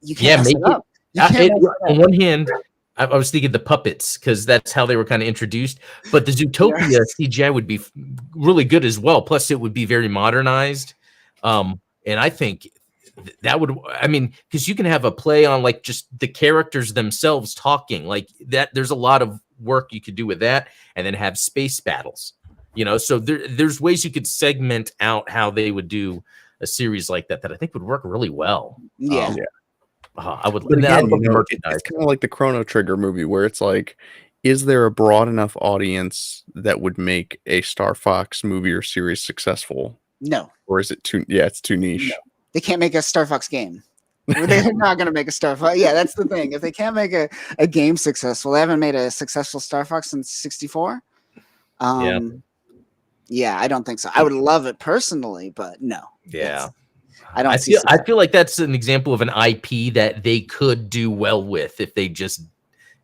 [SPEAKER 1] You can't mess it up.
[SPEAKER 2] On one hand, I was thinking the puppets, because that's how they were kind of introduced. But the Zootopia CGI would be really good as well. Plus, it would be very modernized. And I think that would, because you can have a play on like just the characters themselves talking like that. There's a lot of work you could do with that, and then have space battles. So there's ways you could segment out how they would do a series like that I think would work really well. I would.
[SPEAKER 3] But again, it's kind of like the Chrono Trigger movie, where it's like, is there a broad enough audience that would make a Star Fox movie or series successful?
[SPEAKER 1] No.
[SPEAKER 3] Or is it too? Yeah, it's too niche.
[SPEAKER 1] No. They can't make a Star Fox game. They're not going to make a Star Fox. Yeah, that's the thing. If they can't make a game successful, they haven't made a successful Star Fox since '64. Yeah, I don't think so. I would love it personally, but no.
[SPEAKER 2] Yeah.
[SPEAKER 1] I
[SPEAKER 2] feel like that's an example of an IP that they could do well with if they just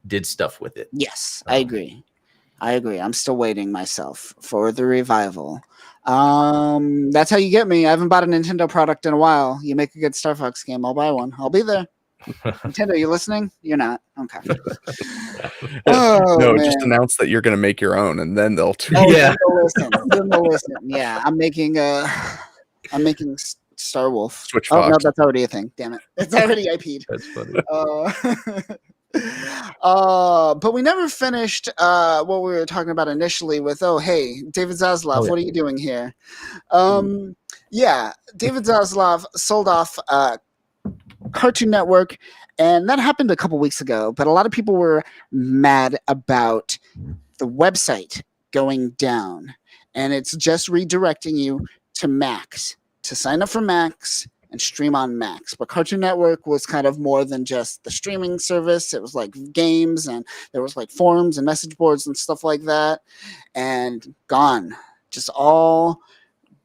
[SPEAKER 2] did stuff with it.
[SPEAKER 1] Yes, I agree. I'm still waiting myself for the revival. That's how you get me. I haven't bought a Nintendo product in a while. You make a good Star Fox game, I'll buy one. I'll be there. Nintendo, you listening? You're not. Okay.
[SPEAKER 3] No, just announce that you're going to make your own, and then they'll.
[SPEAKER 1] Then they'll listen. Yeah, I'm making Star Wolf.
[SPEAKER 3] Switch
[SPEAKER 1] Fox.
[SPEAKER 3] Oh
[SPEAKER 1] no, that's already a thing. Damn it, it's already IP'd.
[SPEAKER 2] That's funny.
[SPEAKER 1] But we never finished what we were talking about initially with, hey, David Zaslav, what are you doing here? David Zaslav sold off Cartoon Network, and that happened a couple weeks ago, but a lot of people were mad about the website going down, and it's just redirecting you to Max, to sign up for Max and stream on Max. But Cartoon Network was kind of more than just the streaming service. It was like games, and there was like forums and message boards and stuff like that, and gone, just all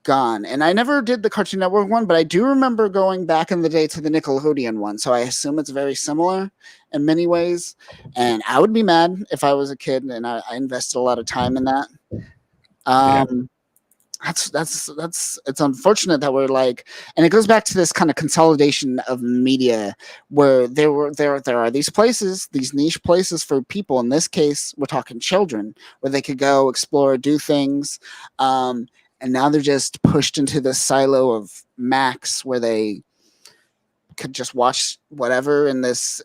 [SPEAKER 1] gone. And I never did the Cartoon Network one, but I do remember going back in the day to the Nickelodeon one, so I assume it's very similar in many ways. And I would be mad if I was a kid and I invested a lot of time in that. That's it's unfortunate that we're like, and it goes back to this kind of consolidation of media where there are these places, these niche places for people. In this case, we're talking children, where they could go explore, do things. And now they're just pushed into this silo of Max, where they could just watch whatever in this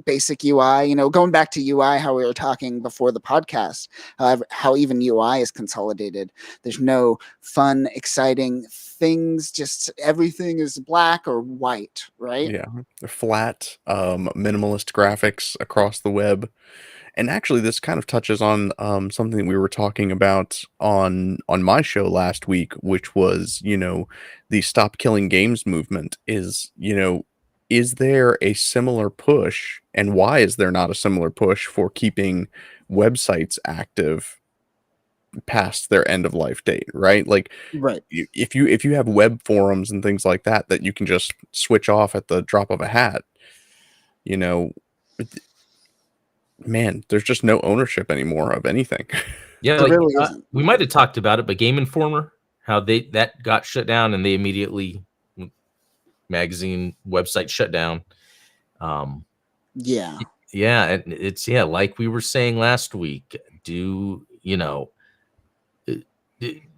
[SPEAKER 1] basic UI. Going back to UI, how we were talking before the podcast, how even UI is consolidated. There's no fun, exciting things. Just everything is black or white, right?
[SPEAKER 3] Yeah, flat, minimalist graphics across the web. And actually, this kind of touches on something we were talking about on my show last week, which was, the Stop Killing Games movement. Is there a similar push, and why is there not a similar push for keeping websites active past their end of life date, right? Like,
[SPEAKER 1] Right.
[SPEAKER 3] if you have web forums and things like that that you can just switch off at the drop of a hat, you know, man, there's just no ownership anymore of anything.
[SPEAKER 2] Yeah,
[SPEAKER 1] There
[SPEAKER 2] like
[SPEAKER 1] really isn't.
[SPEAKER 2] we might have talked about it, but Game Informer, how that got shut down, and they immediately magazine website shut down.
[SPEAKER 1] Yeah.
[SPEAKER 2] Yeah, and it's like we were saying last week.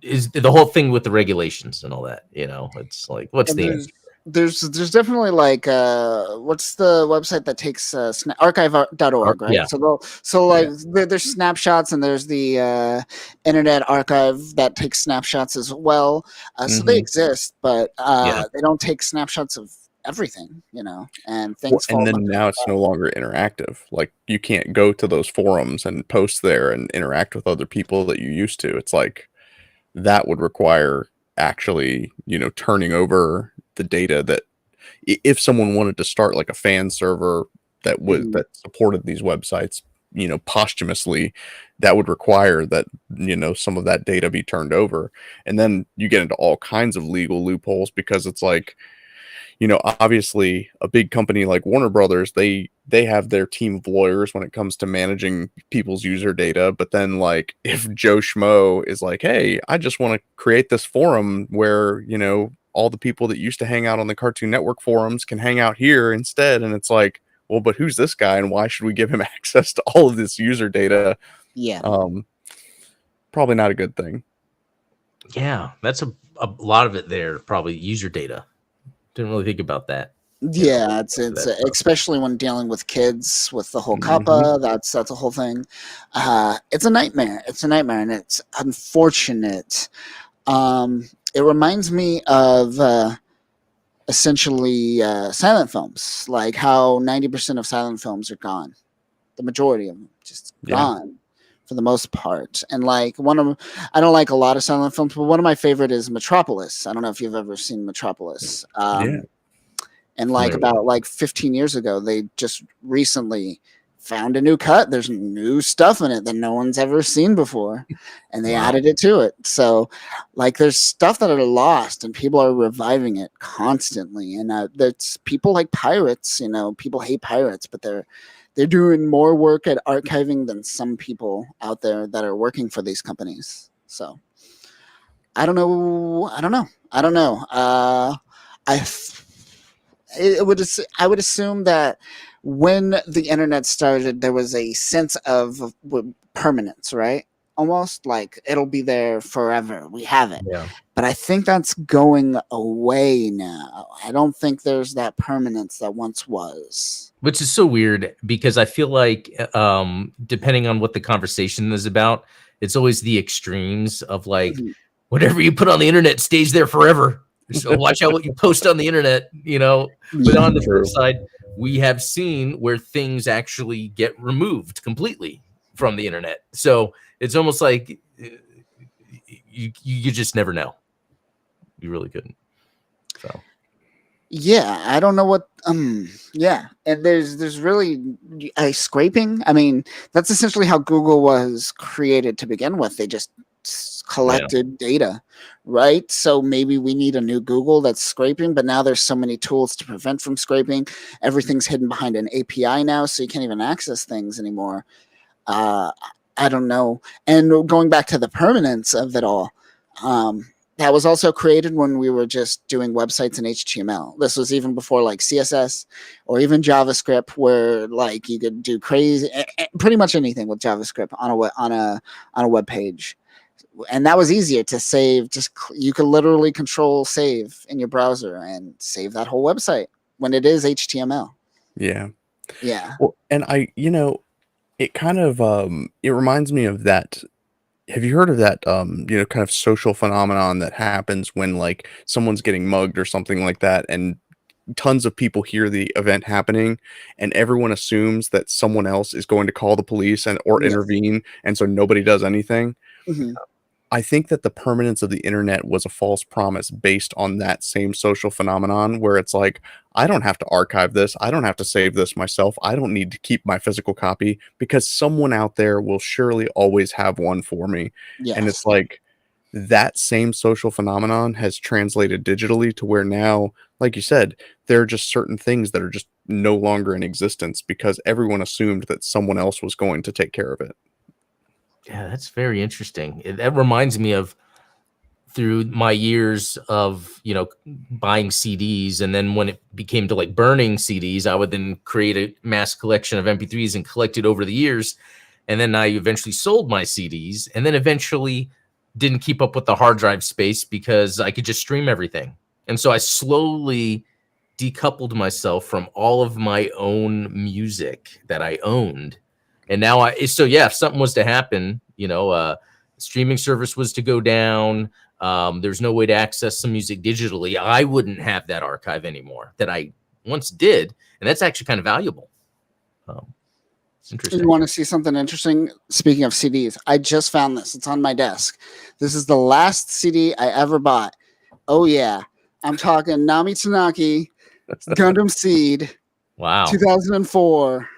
[SPEAKER 2] Is the whole thing with the regulations and all that? It's like, what's
[SPEAKER 1] And
[SPEAKER 2] the answer?
[SPEAKER 1] there's definitely like what's the website that takes archive.org, right?
[SPEAKER 2] Yeah.
[SPEAKER 1] So there's snapshots, and there's the Internet Archive that takes snapshots as well. So they
[SPEAKER 3] Mhm.
[SPEAKER 1] exist, but
[SPEAKER 2] Yeah.
[SPEAKER 1] they don't take snapshots of everything, and
[SPEAKER 3] Well,
[SPEAKER 1] things fall
[SPEAKER 3] and then
[SPEAKER 1] under
[SPEAKER 3] now it's no longer interactive. Like, you can't go to those forums and post there and interact with other people that you used to. It's like that would require actually, turning over the data that if someone wanted to start like a fan server
[SPEAKER 1] Mhm.
[SPEAKER 3] that supported these websites, posthumously, that would require that, some of that data be turned over. And then you get into all kinds of legal loopholes, because it's like, obviously a big company like Warner Brothers, they have their team of lawyers when it comes to managing people's user data. But then, like, if Joe Schmo is like, hey, I just want to create this forum where, all the people that used to hang out on the Cartoon Network forums can hang out here instead. And it's like, well, but who's this guy, and why should we give him access to all of this user data?
[SPEAKER 1] Yeah.
[SPEAKER 3] Probably not a good thing.
[SPEAKER 2] Yeah, that's a lot of it there. Probably user data. Didn't really think about that.
[SPEAKER 1] Yeah, it's
[SPEAKER 2] That stuff.
[SPEAKER 1] especially when dealing with kids with the whole
[SPEAKER 3] Mhm.
[SPEAKER 1] kappa. That's a whole thing. It's a nightmare. It's a nightmare, and it's unfortunate. It reminds me of essentially silent films, like how 90% of silent films are gone. The majority of them just
[SPEAKER 3] Yeah.
[SPEAKER 1] gone for the most part. And like I don't like a lot of silent films, but one of my favorite is Metropolis. I don't know if you've ever seen Metropolis.
[SPEAKER 3] Yeah.
[SPEAKER 1] And like
[SPEAKER 2] Familiar with
[SPEAKER 1] about like 15 years ago, they just recently found a new cut. There's new stuff in it that no one's ever seen before, and they
[SPEAKER 2] Wow.
[SPEAKER 1] added it to it. So like there's stuff that are lost, and people are reviving it constantly. And that's people like pirates. People hate pirates, but they're doing more work at archiving than some people out there that are working for these companies. So I don't know. I I would assume that when the internet started, there was a sense of permanence, right? Almost like it'll be there forever. We have it.
[SPEAKER 2] Yeah.
[SPEAKER 1] But I think that's going away now. I don't think there's that permanence that once was.
[SPEAKER 2] Which is so weird, because I feel like depending on what the conversation is about, it's always the extremes of like,
[SPEAKER 1] Mhm.
[SPEAKER 2] whatever you put on the internet stays there forever. So watch out what you post on the internet. But
[SPEAKER 1] Yeah.
[SPEAKER 2] on the flip
[SPEAKER 3] True.
[SPEAKER 2] side, we have seen where things actually get removed completely from the internet. So it's almost like you just never know. You really couldn't. So
[SPEAKER 1] Yeah, I don't know what. Yeah, and there's really a scraping. I mean, that's essentially how Google was created to begin with. They just collected data, right? So maybe we need a new Google that's scraping. But now there's so many tools to prevent from scraping. Everything's hidden behind an API now, so you can't even access things anymore. Uh, I don't know. And going back to the permanence of it all, that was also created when we were just doing websites in HTML. This was even before like CSS or even JavaScript, where like you could do crazy, pretty much anything with JavaScript on a web page. And that was easier to save. You could literally control save in your browser and save that whole website when it is HTML.
[SPEAKER 3] Yeah.
[SPEAKER 1] Yeah.
[SPEAKER 3] Well, and it kind of it reminds me of that. Have you heard of that kind of social phenomenon that happens when, like, someone's getting mugged or something like that, and tons of people hear the event happening, and everyone assumes that someone else is going to call the police or
[SPEAKER 1] Yes.
[SPEAKER 3] intervene, and so nobody does anything.
[SPEAKER 1] Hmm.
[SPEAKER 3] I think that the permanence of the internet was a false promise based on that same social phenomenon where it's like, I don't have to archive this. I don't have to save this myself. I don't need to keep my physical copy because someone out there will surely always have one for me. And
[SPEAKER 1] Yes.
[SPEAKER 3] it's like that same social phenomenon has translated digitally to where now, like you said, there are just certain things that are just no longer in existence because everyone assumed that someone else was going to take care of it.
[SPEAKER 2] Yeah, that's very interesting. That reminds me of through my years of, buying CDs, and then when it became to like burning CDs, I would then create a mass collection of MP3s and collect it over the years. And then I eventually sold my CDs, and then eventually didn't keep up with the hard drive space because I could just stream everything. And so I slowly decoupled myself from all of my own music that I owned. And now if something was to happen, streaming service was to go down, there's no way to access some music digitally, I wouldn't have that archive anymore that I once did. And that's actually kind of valuable. It's interesting.
[SPEAKER 1] You want to see something interesting? Speaking of CDs, I just found this. It's on my desk. This is the last CD I ever bought. Oh, yeah. I'm talking Nami Tsunaki, Gundam Seed,
[SPEAKER 2] Wow.
[SPEAKER 1] 2004.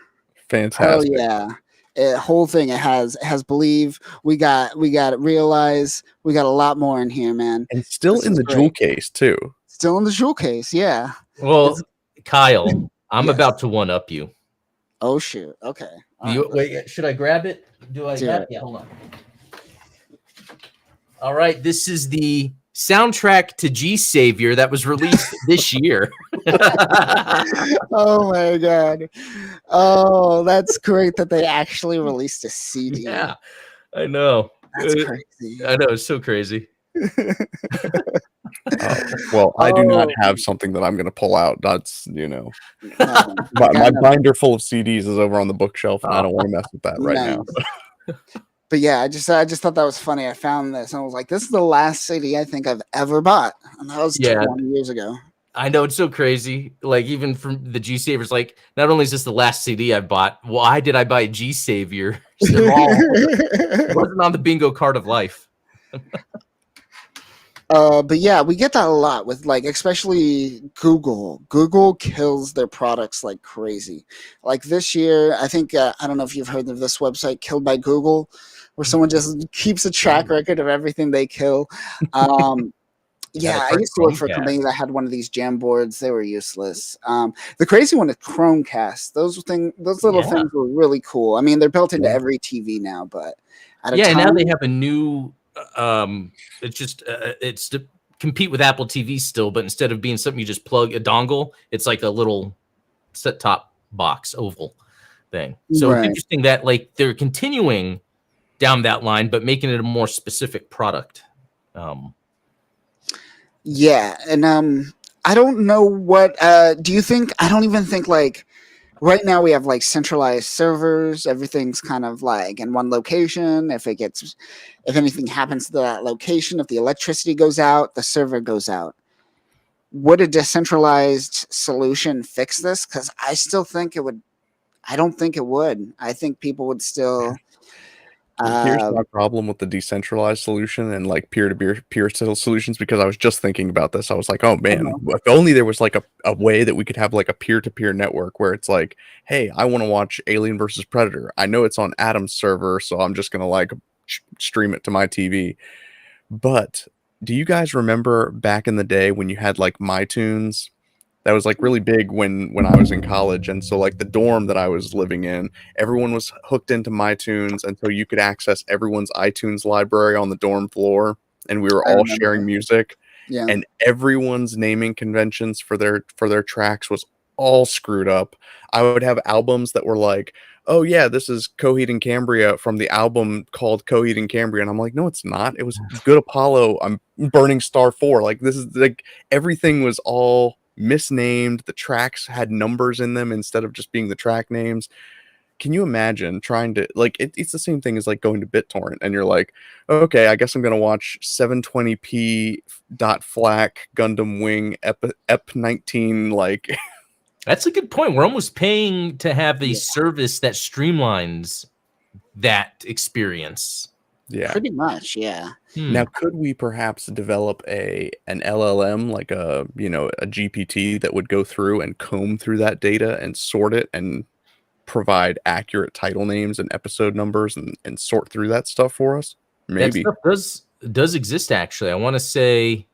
[SPEAKER 3] Fantastic.
[SPEAKER 1] Hell yeah. Whole thing. It has Believe. We got Realize. We got a lot more in here, man.
[SPEAKER 3] And still
[SPEAKER 1] This
[SPEAKER 3] in
[SPEAKER 1] is
[SPEAKER 3] the
[SPEAKER 1] great.
[SPEAKER 3] jewel case, too.
[SPEAKER 1] Still in the jewel case, yeah.
[SPEAKER 2] Well, Kyle, I'm
[SPEAKER 1] Yes.
[SPEAKER 2] about to one up you.
[SPEAKER 1] Oh, shoot. Okay. All right.
[SPEAKER 2] Wait, should I grab it? Do I
[SPEAKER 1] Do
[SPEAKER 2] have
[SPEAKER 1] it.
[SPEAKER 2] Yeah, hold on. All right, this is the soundtrack to G Savior that was released this year.
[SPEAKER 1] Oh my god. Oh, that's great that they actually released a CD.
[SPEAKER 2] Yeah, I know.
[SPEAKER 1] That's crazy.
[SPEAKER 2] I know, it's so crazy.
[SPEAKER 3] Well, I do not have something that I'm going to pull out. That's,
[SPEAKER 1] No,
[SPEAKER 3] my binder full of CDs is over on the bookshelf, and I don't want to mess with that right now.
[SPEAKER 1] But yeah, I just thought that was funny. I found this and I was like, this is the last CD I think I've ever bought. And that was 20 years ago.
[SPEAKER 2] I know, it's so crazy. Like, even from the G Saviors, like, not only is this the last CD I bought, why did I buy G Savior? It wasn't on the bingo card of life.
[SPEAKER 1] But yeah, we get that a lot with like, especially Google. Google kills their products like crazy. Like this year, I think, I don't know if you've heard of this website, Killed by Google, where someone just keeps a track record of everything they kill. Yeah, I used to work for a company that had one of these jam boards. They were useless. The crazy one is Chromecast. Those little things were really cool. I mean, they're built into every TV now, but at a time,
[SPEAKER 2] and now they have a new it's just it's to compete with Apple TV still, but instead of being something you just plug a dongle, it's like a little set top box oval thing. So it's interesting that like they're continuing down that line, but making it a more specific product.
[SPEAKER 1] Yeah, and I don't know what do you think? I don't even think like right now we have like centralized servers. Everything's kind of like in one location. If anything happens to that location, if the electricity goes out, the server goes out. Would a decentralized solution fix this? Because I still think it would. I don't think it would. I think people would still.
[SPEAKER 3] Here's my problem with the decentralized solution and like peer-to-peer solutions, because I was just thinking about this. I was like, oh man, if only there was like a way that we could have like a peer-to-peer network where it's like, hey, I want to watch Alien versus Predator. I know it's on Adam's server, so I'm just going to like stream it to my TV. But do you guys remember back in the day when you had like MyTunes? That was like really big when I was in college. And so like the dorm that I was living in, everyone was hooked into MyTunes, and so you could access everyone's iTunes library on the dorm floor, and we were all sharing music.
[SPEAKER 1] Yeah.
[SPEAKER 3] And everyone's naming conventions for their tracks was all screwed up. I would have albums that were like, oh yeah, this is Coheed and Cambria from the album called Coheed and Cambria, and I'm like, no, it's not. It was Good Apollo. I'm Burning Star 4. Like, this is like everything was all misnamed. The tracks had numbers in them instead of just being the track names. can you imagine trying to like it's the same thing as like going to BitTorrent and you're like, okay, I guess I'm gonna watch 720p dot FLAC Gundam Wing Ep 19 like.
[SPEAKER 2] That's a good point. We're almost paying to have a
[SPEAKER 1] Yeah.
[SPEAKER 2] service that streamlines that experience.
[SPEAKER 3] Yeah.
[SPEAKER 1] Pretty much, yeah.
[SPEAKER 3] Now, could we perhaps develop an LLM, like a a GPT that would go through and comb through that data and sort it and provide accurate title names and episode numbers and sort through that stuff for us?
[SPEAKER 2] That
[SPEAKER 3] Maybe.
[SPEAKER 2] stuff does exist, actually. I want to say,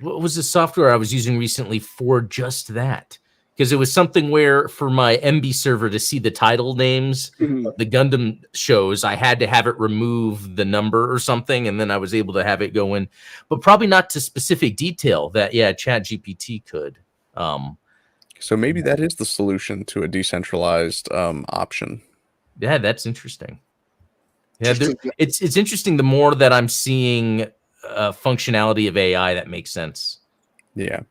[SPEAKER 2] what was the software I was using recently for just that? Because it was something where for my MB server to see the title names of the Gundam shows, I had to have it remove the number or something, and then I was able to have it go in, but probably not to specific detail that, yeah, ChatGPT could.
[SPEAKER 3] So maybe that is the solution to a decentralized option.
[SPEAKER 2] Yeah, that's interesting. Yeah, it's interesting. The more that I'm seeing functionality of AI that makes sense.
[SPEAKER 3] Yeah.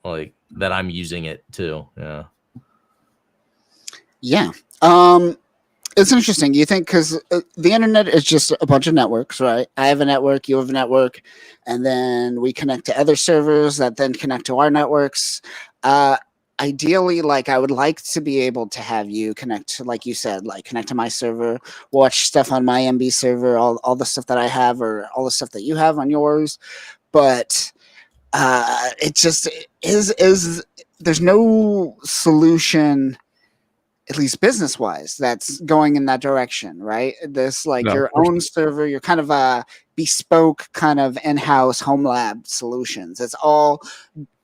[SPEAKER 2] Like that I'm using it too. Yeah.
[SPEAKER 1] Yeah. It's interesting. You think because the internet is just a bunch of networks, right? I have a network, you have a network, and then we connect to other servers that then connect to our networks. Ideally, like I would like to be able to have you connect, like you said, like connect to my server, watch stuff on my MB server, all the stuff that I have, or all the stuff that you have on yours. But it just is there's no solution, at least business wise, that's going in that direction, right? This like
[SPEAKER 3] No,
[SPEAKER 1] your
[SPEAKER 3] of course
[SPEAKER 1] own server, you're kind of a bespoke kind of in-house home lab solutions. It's all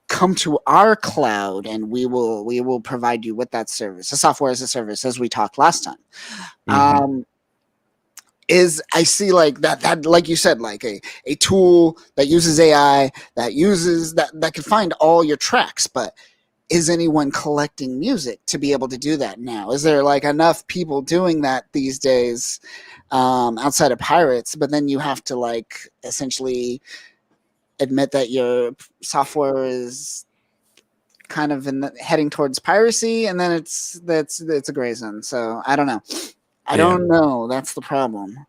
[SPEAKER 1] come to our cloud and we will provide you with that service, the software as a service, as we talked last time. Is I see like that like you said, like a tool that uses AI that uses that can find all your tracks, but is anyone collecting music to be able to do that now? Is there like enough people doing that these days outside of pirates? But then you have to like essentially admit that your software is kind of heading towards piracy, and then it's a gray zone. So I don't know. I don't know. That's the problem.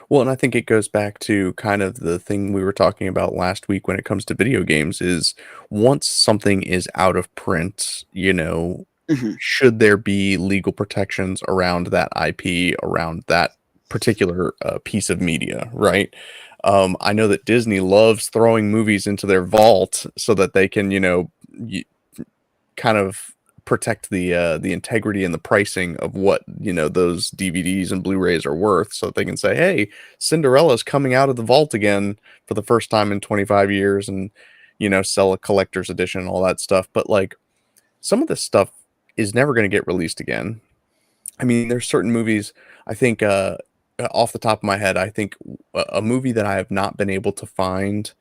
[SPEAKER 3] Well, and I think it goes back to kind of the thing we were talking about last week when it comes to video games is once something is out of print, should there be legal protections around that IP, around that particular piece of media, right? I know that Disney loves throwing movies into their vault so that they can, kind of protect the integrity and the pricing of what those DVDs and Blu-rays are worth, so that they can say, "Hey, Cinderella's coming out of the vault again for the first time in 25 years," and sell a collector's edition and all that stuff. But like, some of this stuff is never going to get released again. I mean, there's certain movies. I think off the top of my head, I think a movie that I have not been able to find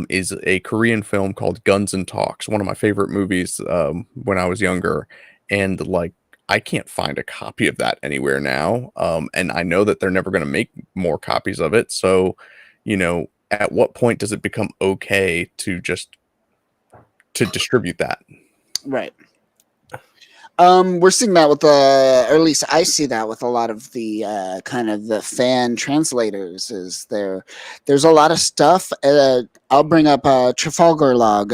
[SPEAKER 3] is a Korean film called Guns and Talks, one of my favorite movies when I was younger. And like, I can't find a copy of that anywhere now. And I know that they're never going to make more copies of it. So, at what point does it become okay to just to distribute that?
[SPEAKER 1] Right. We're seeing that with or at least I see that with a lot of the kind of the fan translators. There's a lot of stuff. I'll bring up Trafalgar Log,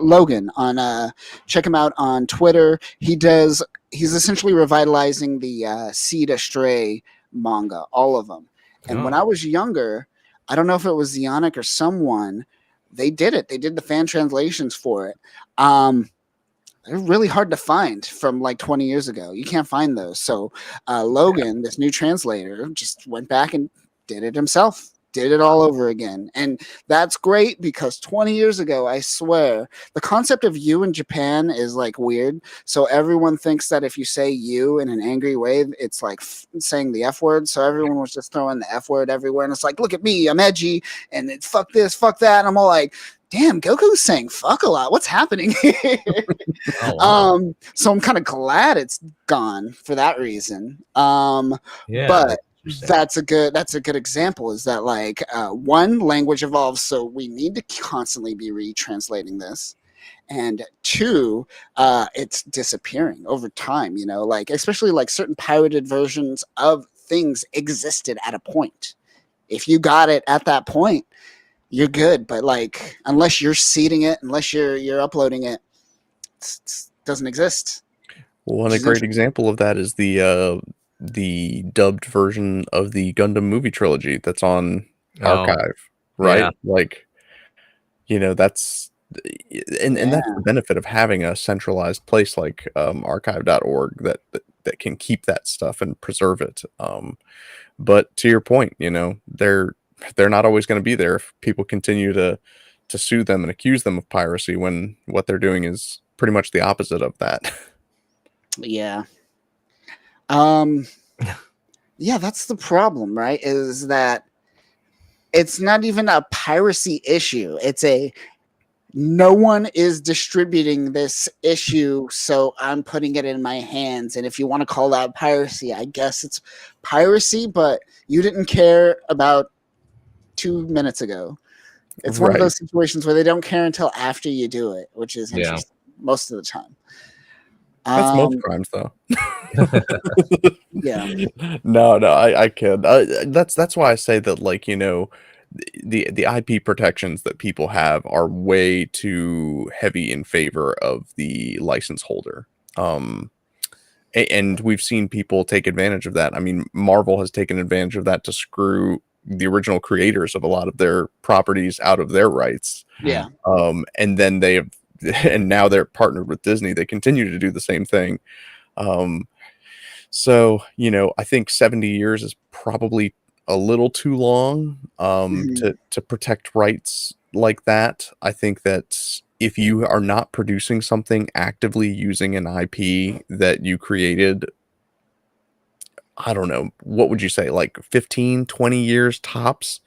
[SPEAKER 1] Logan on. Check him out on Twitter. He's essentially revitalizing the Seed Astray manga, all of them. And when I was younger, I don't know if it was Zionic or someone, they did it. They did the fan translations for it. They're really hard to find from like 20 years ago. You can't find those. So Logan, this new translator, just went back and did it himself, did it all over again. And that's great because 20 years ago, I swear, the concept of you in Japan is like weird. So everyone thinks that if you say you in an angry way, it's like saying the F word. So everyone was just throwing the F word everywhere. And it's like, look at me, I'm edgy. And it's fuck this, fuck that. And I'm all like, damn, Goku's saying fuck a lot. What's happening here?
[SPEAKER 2] Oh, wow.
[SPEAKER 1] So I'm kind of glad it's gone for that reason.
[SPEAKER 2] Yeah,
[SPEAKER 1] But that's a good example, is that like one, language evolves, so we need to constantly be retranslating this. and two, it's disappearing over time. Like especially like certain pirated versions of things existed at a point. If you got it at that point, you're good. But like unless you're seeding it, unless you're uploading it, it doesn't exist.
[SPEAKER 3] Well, and
[SPEAKER 1] Which
[SPEAKER 3] a
[SPEAKER 1] is
[SPEAKER 3] great
[SPEAKER 1] interesting.
[SPEAKER 3] example of that is the dubbed version of the Gundam movie trilogy that's on
[SPEAKER 2] Oh,
[SPEAKER 3] Archive, right?
[SPEAKER 2] yeah.
[SPEAKER 3] Like, that's and that's
[SPEAKER 1] Yeah.
[SPEAKER 3] the benefit of having a centralized place like archive.org that can keep that stuff and preserve it. But to your point, they're not always going to be there if people continue to sue them and accuse them of piracy when what they're doing is pretty much the opposite of that.
[SPEAKER 1] Yeah. Um, yeah, that's the problem, right? Is that it's not even a piracy issue. It's a no one is distributing this issue, so I'm putting it in my hands. And if you want to call that piracy, I guess it's piracy, but you didn't care about 2 minutes ago. It's one of
[SPEAKER 3] Right.
[SPEAKER 1] those situations where they don't care until after you do it, which is
[SPEAKER 2] Yeah.
[SPEAKER 1] interesting most of the time.
[SPEAKER 3] That's most
[SPEAKER 1] Um,
[SPEAKER 3] crimes, though.
[SPEAKER 1] yeah.
[SPEAKER 3] No, I kid. That's why I say that, like, the IP protections that people have are way too heavy in favor of the license holder. And we've seen people take advantage of that. I mean, Marvel has taken advantage of that to screw the original creators of a lot of their properties out of their rights.
[SPEAKER 1] Yeah.
[SPEAKER 3] And then they have, and now they're partnered with Disney. They continue to do the same thing. So, I think 70 years is probably a little too long
[SPEAKER 1] Mhm.
[SPEAKER 3] to protect rights like that. I think that if you are not producing something actively using an IP that you created, I don't know, what would you say, like 15, 20 years tops?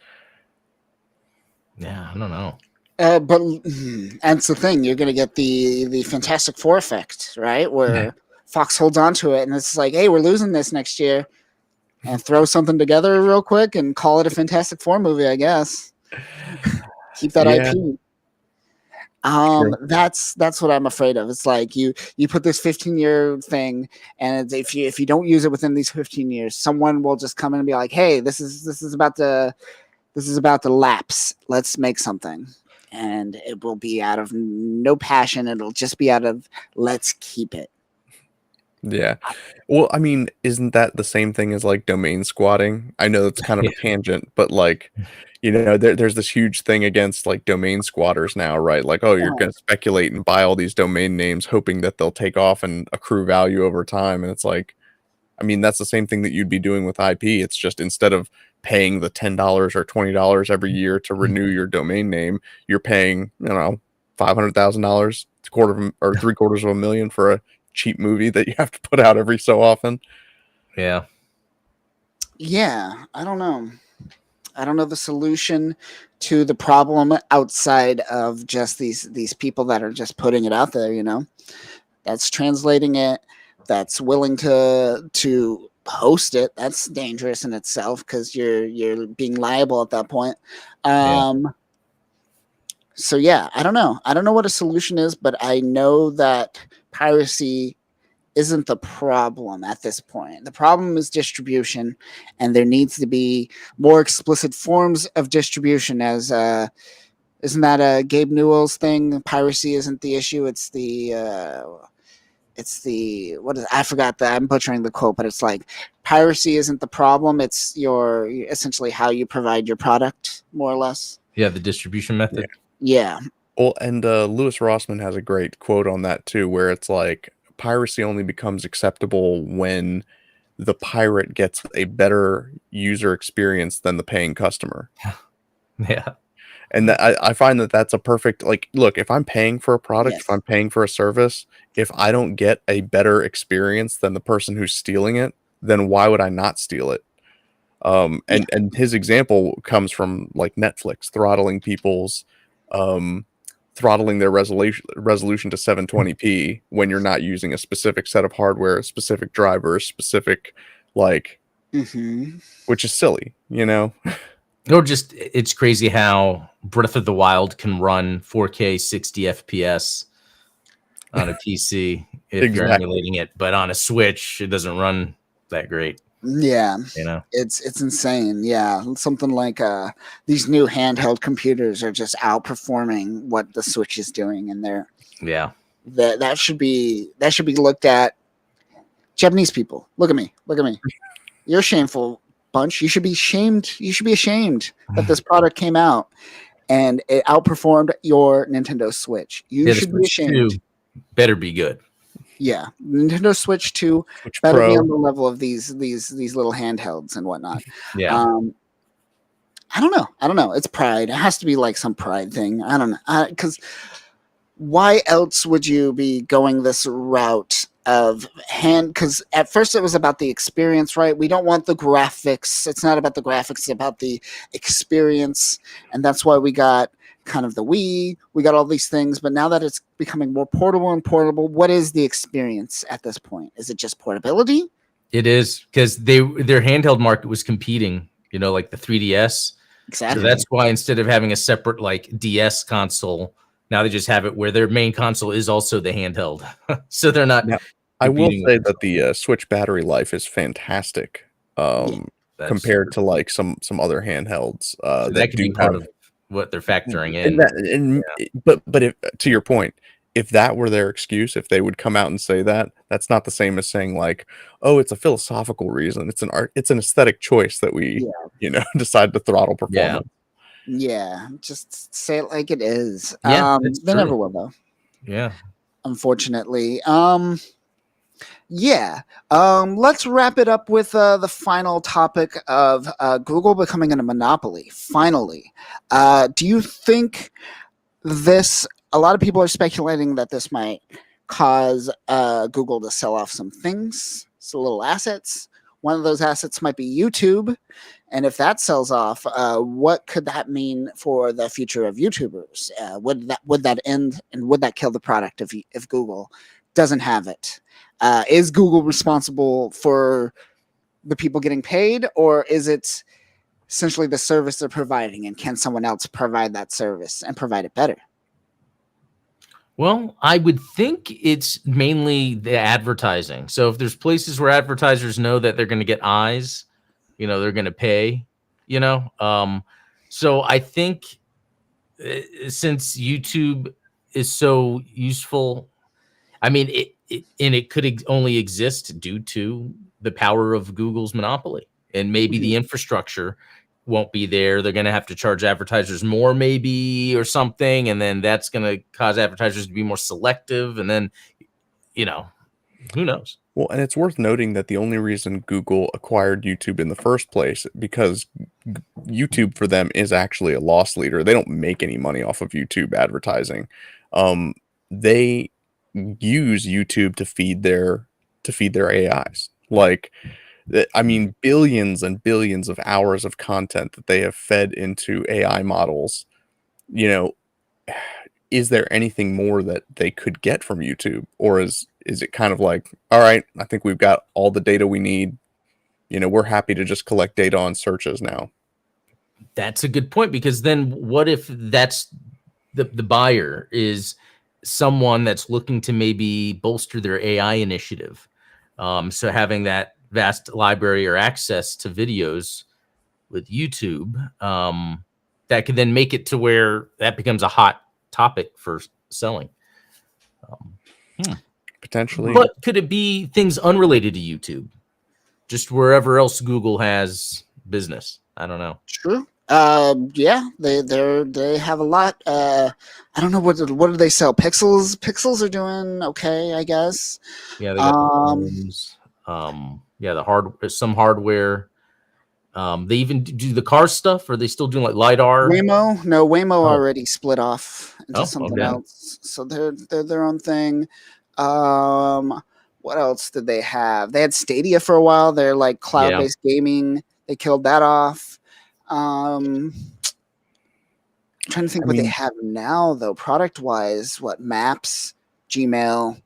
[SPEAKER 2] Yeah, I don't know.
[SPEAKER 1] But and it's the thing, you're gonna get the Fantastic Four effect, right? Where Fox holds on to it, and it's like, hey, we're losing this next year, and throw something together real quick and call it a Fantastic Four movie, I guess. Keep that
[SPEAKER 3] Yeah,
[SPEAKER 1] IP.
[SPEAKER 3] true.
[SPEAKER 1] That's what I'm afraid of. It's like you put this 15-year thing, and if you don't use it within these 15 years, someone will just come in and be like, hey, this is about to lapse. Let's make something. And it will be out of no passion. It'll just be out of let's keep it.
[SPEAKER 3] Yeah. Well, I mean, isn't that the same thing as like domain squatting? I know it's kind of
[SPEAKER 2] Yeah.
[SPEAKER 3] a tangent, but like, there's this huge thing against like domain squatters now, right? Like, oh, you're going to speculate and buy all these domain names, hoping that they'll take off and accrue value over time. And it's like, I mean, that's the same thing that you'd be doing with IP. It's just instead of paying the $10 or $20 every year to renew your domain name, you're paying, $500,000, or three-quarters of a million for a cheap movie that you have to put out every so often.
[SPEAKER 2] Yeah.
[SPEAKER 1] Yeah, I don't know. I don't know the solution to the problem outside of just these people that are just putting it out there. That's translating it. That's willing to host it. That's dangerous in itself because you're being liable at that point.
[SPEAKER 2] Yeah.
[SPEAKER 1] So yeah, I don't know. I don't know what a solution is, but I know that piracy isn't the problem at this point. The problem is distribution, and there needs to be more explicit forms of distribution. As isn't that a Gabe Newell's thing? Piracy isn't the issue; it's the what is I forgot that I'm butchering the quote, but it's like piracy isn't the problem; it's your essentially how you provide your product, more or less.
[SPEAKER 2] Yeah, the distribution
[SPEAKER 3] Yeah.
[SPEAKER 2] method.
[SPEAKER 1] Yeah,
[SPEAKER 3] Well, and Lewis Rossman has a great quote on that too, where it's like piracy only becomes acceptable when the pirate gets a better user experience than the paying customer.
[SPEAKER 2] Yeah.
[SPEAKER 3] And I find that that's a perfect, like, look, if I'm paying for a product, if
[SPEAKER 1] yes,
[SPEAKER 3] I'm paying for a service, if I don't get a better experience than the person who's stealing it, then why would I not steal it?
[SPEAKER 1] yeah,
[SPEAKER 3] And his example comes from like Netflix um, throttling their resolution to 720p when you're not using a specific set of hardware, a specific driver, specific like,
[SPEAKER 1] hmm
[SPEAKER 3] which is silly, you know?
[SPEAKER 2] Or just it's crazy how Breath of the Wild can run 4K 60 FPS on a PC if you're
[SPEAKER 3] Exactly.
[SPEAKER 2] emulating it, but on a Switch, it doesn't run that great.
[SPEAKER 1] Yeah,
[SPEAKER 2] You know?
[SPEAKER 1] it's insane. Yeah, something like these new handheld computers are just outperforming what the Switch is doing, and
[SPEAKER 2] Yeah.
[SPEAKER 1] that should be looked at. Japanese people, look at me, You're a shameful bunch. You should be shamed. You should be ashamed that this product came out and it outperformed your Nintendo Switch. You
[SPEAKER 2] Yeah, the
[SPEAKER 1] should be
[SPEAKER 2] Switch
[SPEAKER 1] ashamed.
[SPEAKER 2] 2 better be good.
[SPEAKER 1] Yeah, Nintendo Switch 2
[SPEAKER 3] Switch
[SPEAKER 1] better be
[SPEAKER 3] Pro.
[SPEAKER 1] on the level of these little handhelds and whatnot.
[SPEAKER 2] Yeah.
[SPEAKER 1] I don't know. It's pride. It has to be like some pride thing. I don't know. Because why else would you be going this route of hand? Because at first it was about the experience, right? We don't want the graphics. It's not about the graphics. It's about the experience. And that's why we got kind of the Wii. We got all these things. But now that it's becoming more portable and portable, what is the experience at this point? Is it just portability?
[SPEAKER 2] It is because their handheld market was competing, like the 3DS.
[SPEAKER 1] Exactly.
[SPEAKER 2] So that's why instead of having a separate like DS console, now they just have it where their main console is also the handheld. So they're not.
[SPEAKER 3] Now, I will
[SPEAKER 2] competing
[SPEAKER 3] say
[SPEAKER 2] with
[SPEAKER 3] that the Switch battery life is fantastic
[SPEAKER 2] that's
[SPEAKER 3] compared to like some other handhelds
[SPEAKER 2] so that
[SPEAKER 3] that
[SPEAKER 2] could
[SPEAKER 3] do
[SPEAKER 2] be part
[SPEAKER 3] have.
[SPEAKER 2] of what they're factoring in.
[SPEAKER 3] And that, and but if, to your point, if that were their excuse, if they would come out and say that, that's not the same as saying like, oh, it's a philosophical reason. It's an art. It's an aesthetic choice that we, decide to throttle performance.
[SPEAKER 1] Yeah, just say it like it is.
[SPEAKER 2] Yeah, it's
[SPEAKER 1] They
[SPEAKER 2] true.
[SPEAKER 1] never will though.
[SPEAKER 2] Yeah.
[SPEAKER 1] Unfortunately. Yeah. Let's wrap it up with the final topic of Google becoming a monopoly. Finally, do you think this? A lot of people are speculating that this might cause Google to sell off some things, some little assets. One of those assets might be YouTube. And if that sells off, what could that mean for the future of YouTubers? Would that end and would that kill the product if Google doesn't have it? Is Google responsible for the people getting paid, or is it essentially the service they're providing? And can someone else provide that service and provide it better?
[SPEAKER 2] Well, I would think it's mainly the advertising. So if there's places where advertisers know that they're going to get eyes, they're going to pay, so I think since YouTube is so useful, I mean, it could only exist due to the power of Google's monopoly, and maybe the infrastructure won't be there. They're going to have to charge advertisers more, maybe, or something, and then that's going to cause advertisers to be more selective, and then, who knows?
[SPEAKER 3] Well, and it's worth noting that the only reason Google acquired YouTube in the first place, because YouTube for them is actually a loss leader. They don't make any money off of YouTube advertising. They use YouTube to feed their AIs. Like, I mean, billions and billions of hours of content that they have fed into AI models. Is there anything more that they could get from YouTube, or is it kind of like, all right, I think we've got all the data we need. We're happy to just collect data on searches now.
[SPEAKER 2] That's a good point, because then what if that's the buyer is someone that's looking to maybe bolster their AI initiative? So having that vast library or access to videos with YouTube, that could then make it to where that becomes a hot topic for selling.
[SPEAKER 3] Potentially.
[SPEAKER 2] But could it be things unrelated to YouTube? Just wherever else Google has business? I don't know.
[SPEAKER 1] True. Yeah, they have a lot. I don't know what do they sell? Pixels. Pixels are doing okay, I guess.
[SPEAKER 2] Yeah, they got the phones. Yeah, some hardware. They even do the car stuff. Are they still doing like LiDAR?
[SPEAKER 1] Waymo? No, Waymo already split off into something
[SPEAKER 2] okay.
[SPEAKER 1] else. So they're their own thing. What else did they have? They had Stadia for a while. They're like cloud-based gaming. They killed that off. I'm trying to think what they have now, though, product-wise. What, Maps, Gmail,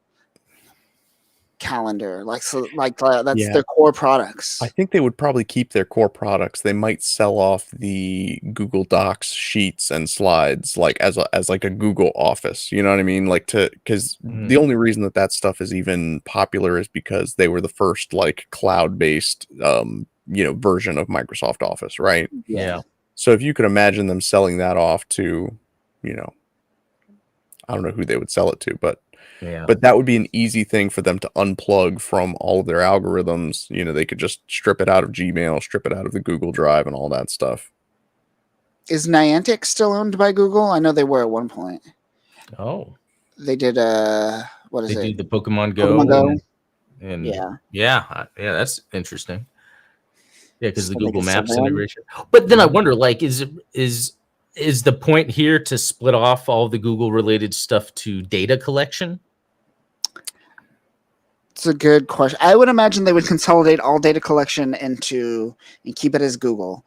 [SPEAKER 1] Calendar, that's
[SPEAKER 3] Yeah.
[SPEAKER 1] their core products.
[SPEAKER 3] I think they would probably keep their core products. They might sell off the Google Docs sheets and slides like as like a Google Office. You know what I mean? Like because the only reason that stuff is even popular is because they were the first like cloud-based version of Microsoft Office, right?
[SPEAKER 2] Yeah.
[SPEAKER 3] So if you could imagine them selling that off to, I don't know who they would sell it to, but that would be an easy thing for them to unplug from all of their algorithms. They could just strip it out of Gmail, strip it out of the Google Drive and all that stuff.
[SPEAKER 1] Is Niantic still owned by Google? I know they were at one point.
[SPEAKER 2] Oh.
[SPEAKER 1] They did what is it?
[SPEAKER 2] They do the Pokemon Go.
[SPEAKER 1] Pokemon Go.
[SPEAKER 2] And
[SPEAKER 1] yeah,
[SPEAKER 2] that's interesting. Yeah, because
[SPEAKER 1] So
[SPEAKER 2] the
[SPEAKER 1] they
[SPEAKER 2] Google
[SPEAKER 1] can sell
[SPEAKER 2] Maps
[SPEAKER 1] them?
[SPEAKER 2] integration. But then I wonder, like, is the point here to split off all the Google related stuff to data collection?
[SPEAKER 1] It's a good question. I would imagine they would consolidate all data collection and keep it as Google.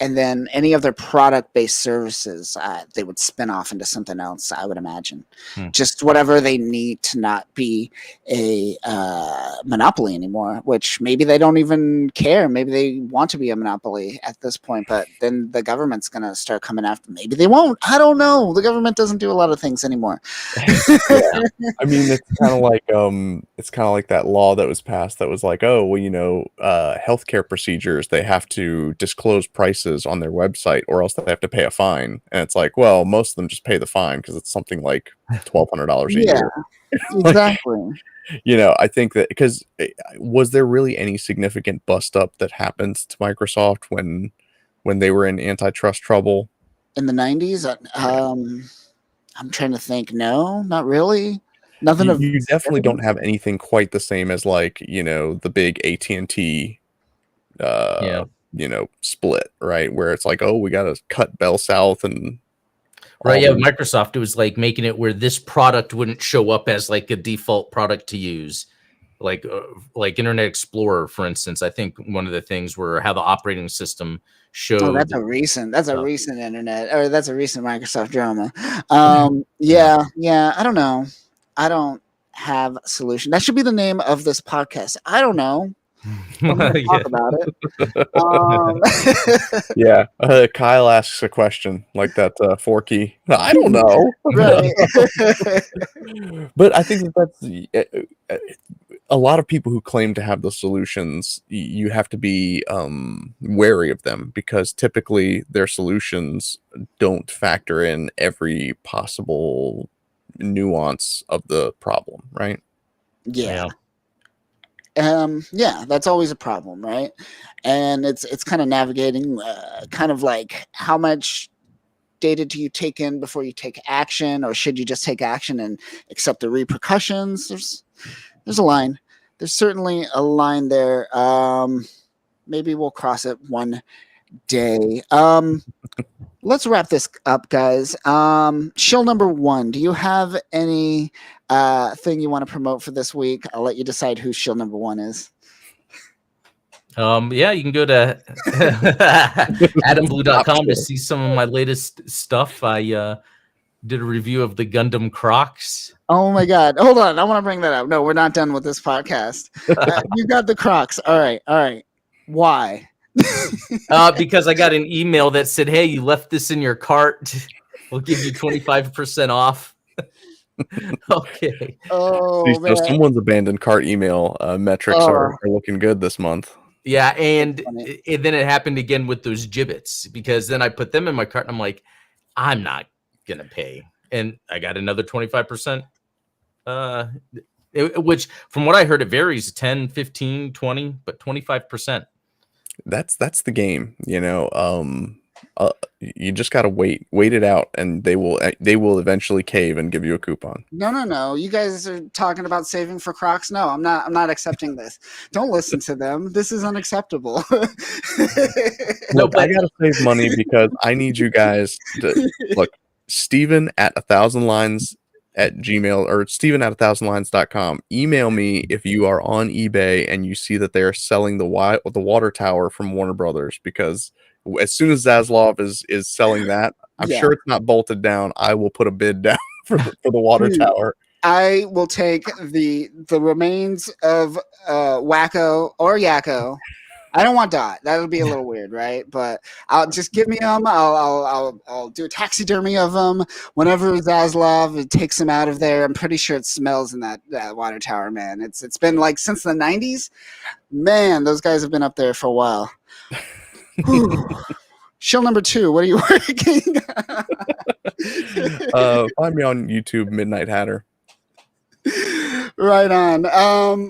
[SPEAKER 1] And then any of their product-based services, they would spin off into something else, I would imagine. Just whatever they need to not be a monopoly anymore, which maybe they don't even care. Maybe they want to be a monopoly at this point, but then the government's going to start coming after. Maybe they won't. I don't know. The government doesn't do a lot of things anymore.
[SPEAKER 3] I mean, it's kind of like that law that was passed that was like, oh, well, healthcare procedures, they have to disclose prices on their website or else they have to pay a fine. And it's like, well, most of them just pay the fine because it's something like $1,200 a year.
[SPEAKER 1] Exactly.
[SPEAKER 3] I think that because was there really any significant bust up that happened to Microsoft when they were in antitrust trouble
[SPEAKER 1] in the 90s? I'm trying to think. No, not really. Nothing.
[SPEAKER 3] You definitely don't have anything quite the same as like the big AT&T split, right, where it's like, oh, we got to cut Bell South and
[SPEAKER 2] right. Yeah, Microsoft, it was like making it where this product wouldn't show up as like a default product to use, like Internet Explorer, for instance. I think one of the things were how the operating system showed.
[SPEAKER 1] Oh, that's a recent internet, or that's a recent Microsoft drama.
[SPEAKER 2] Yeah.
[SPEAKER 1] I don't know. I don't have a solution. That should be the name of this podcast. I don't know. I'm going to talk about it.
[SPEAKER 3] Yeah. Kyle asks a question like that. Forky. I don't know.
[SPEAKER 1] Right.
[SPEAKER 3] But I think that's a lot of people who claim to have the solutions. You have to be wary of them because typically their solutions don't factor in every possible nuance of the problem, right?
[SPEAKER 1] Yeah. That's always a problem, right? And it's kind of navigating kind of like how much data do you take in before you take action, or should you just take action and accept the repercussions? There's a line. There's certainly a line there. Maybe we'll cross it one day. Let's wrap this up, guys. Shill number 1. Do you have any thing you want to promote for this week? I'll let you decide who Shill number 1 is.
[SPEAKER 2] Yeah, you can go to adamblue.com to see some of my latest stuff. I did a review of the Gundam Crocs.
[SPEAKER 1] Oh my God. Hold on. I want to bring that up. No, we're not done with this podcast. You got the Crocs. All right. Why?
[SPEAKER 2] Because I got an email that said, hey, you left this in your cart. We'll give you 25% off. Okay.
[SPEAKER 1] Oh,
[SPEAKER 3] so
[SPEAKER 1] man.
[SPEAKER 3] Someone's abandoned cart email metrics are looking good this month.
[SPEAKER 2] Yeah, and then it happened again with those gibbets, because then I put them in my cart and I'm like, I'm not gonna pay, and I got another 25%, which from what I heard, it varies 10, 15, 20, but 25%.
[SPEAKER 3] That's the game, you just gotta wait it out, and they will eventually cave and give you a coupon.
[SPEAKER 1] No. You guys are talking about saving for Crocs. No, I'm not accepting this. Don't listen to them. This is unacceptable.
[SPEAKER 3] No, but I gotta save money because I need you guys to look. Steven at 1000lines at Gmail, or Steven at 1000lines.com. Email me if you are on eBay and you see that they are selling the water tower from Warner Brothers, because as soon as Zaslav is selling that, I'm sure it's not bolted down. I will put a bid down for the water tower.
[SPEAKER 1] I will take the remains of Wacko or Yakko. I don't want Dot. That'll be a little weird, right? But I'll just give me them. I'll do a taxidermy of them. Whenever Zaslav takes him out of there, I'm pretty sure it smells in that water tower, man. It's been like since the '90s. Man, those guys have been up there for a while. Shill number 2. What are you working?
[SPEAKER 3] Find me on YouTube, Midnight Hatter.
[SPEAKER 1] Right on.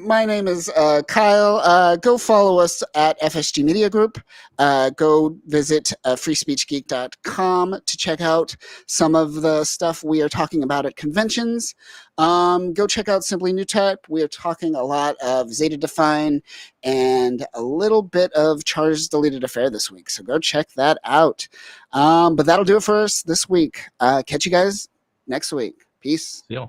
[SPEAKER 1] My name is Kyle. Go follow us at FSG Media Group. Go visit freespeechgeek.com to check out some of the stuff we are talking about at conventions. Go check out Simply New Type. We are talking a lot of Zeta Define and a little bit of Char's Deleted Affair this week. So go check that out. But that'll do it for us this week. Catch you guys next week. Peace.
[SPEAKER 2] Yeah.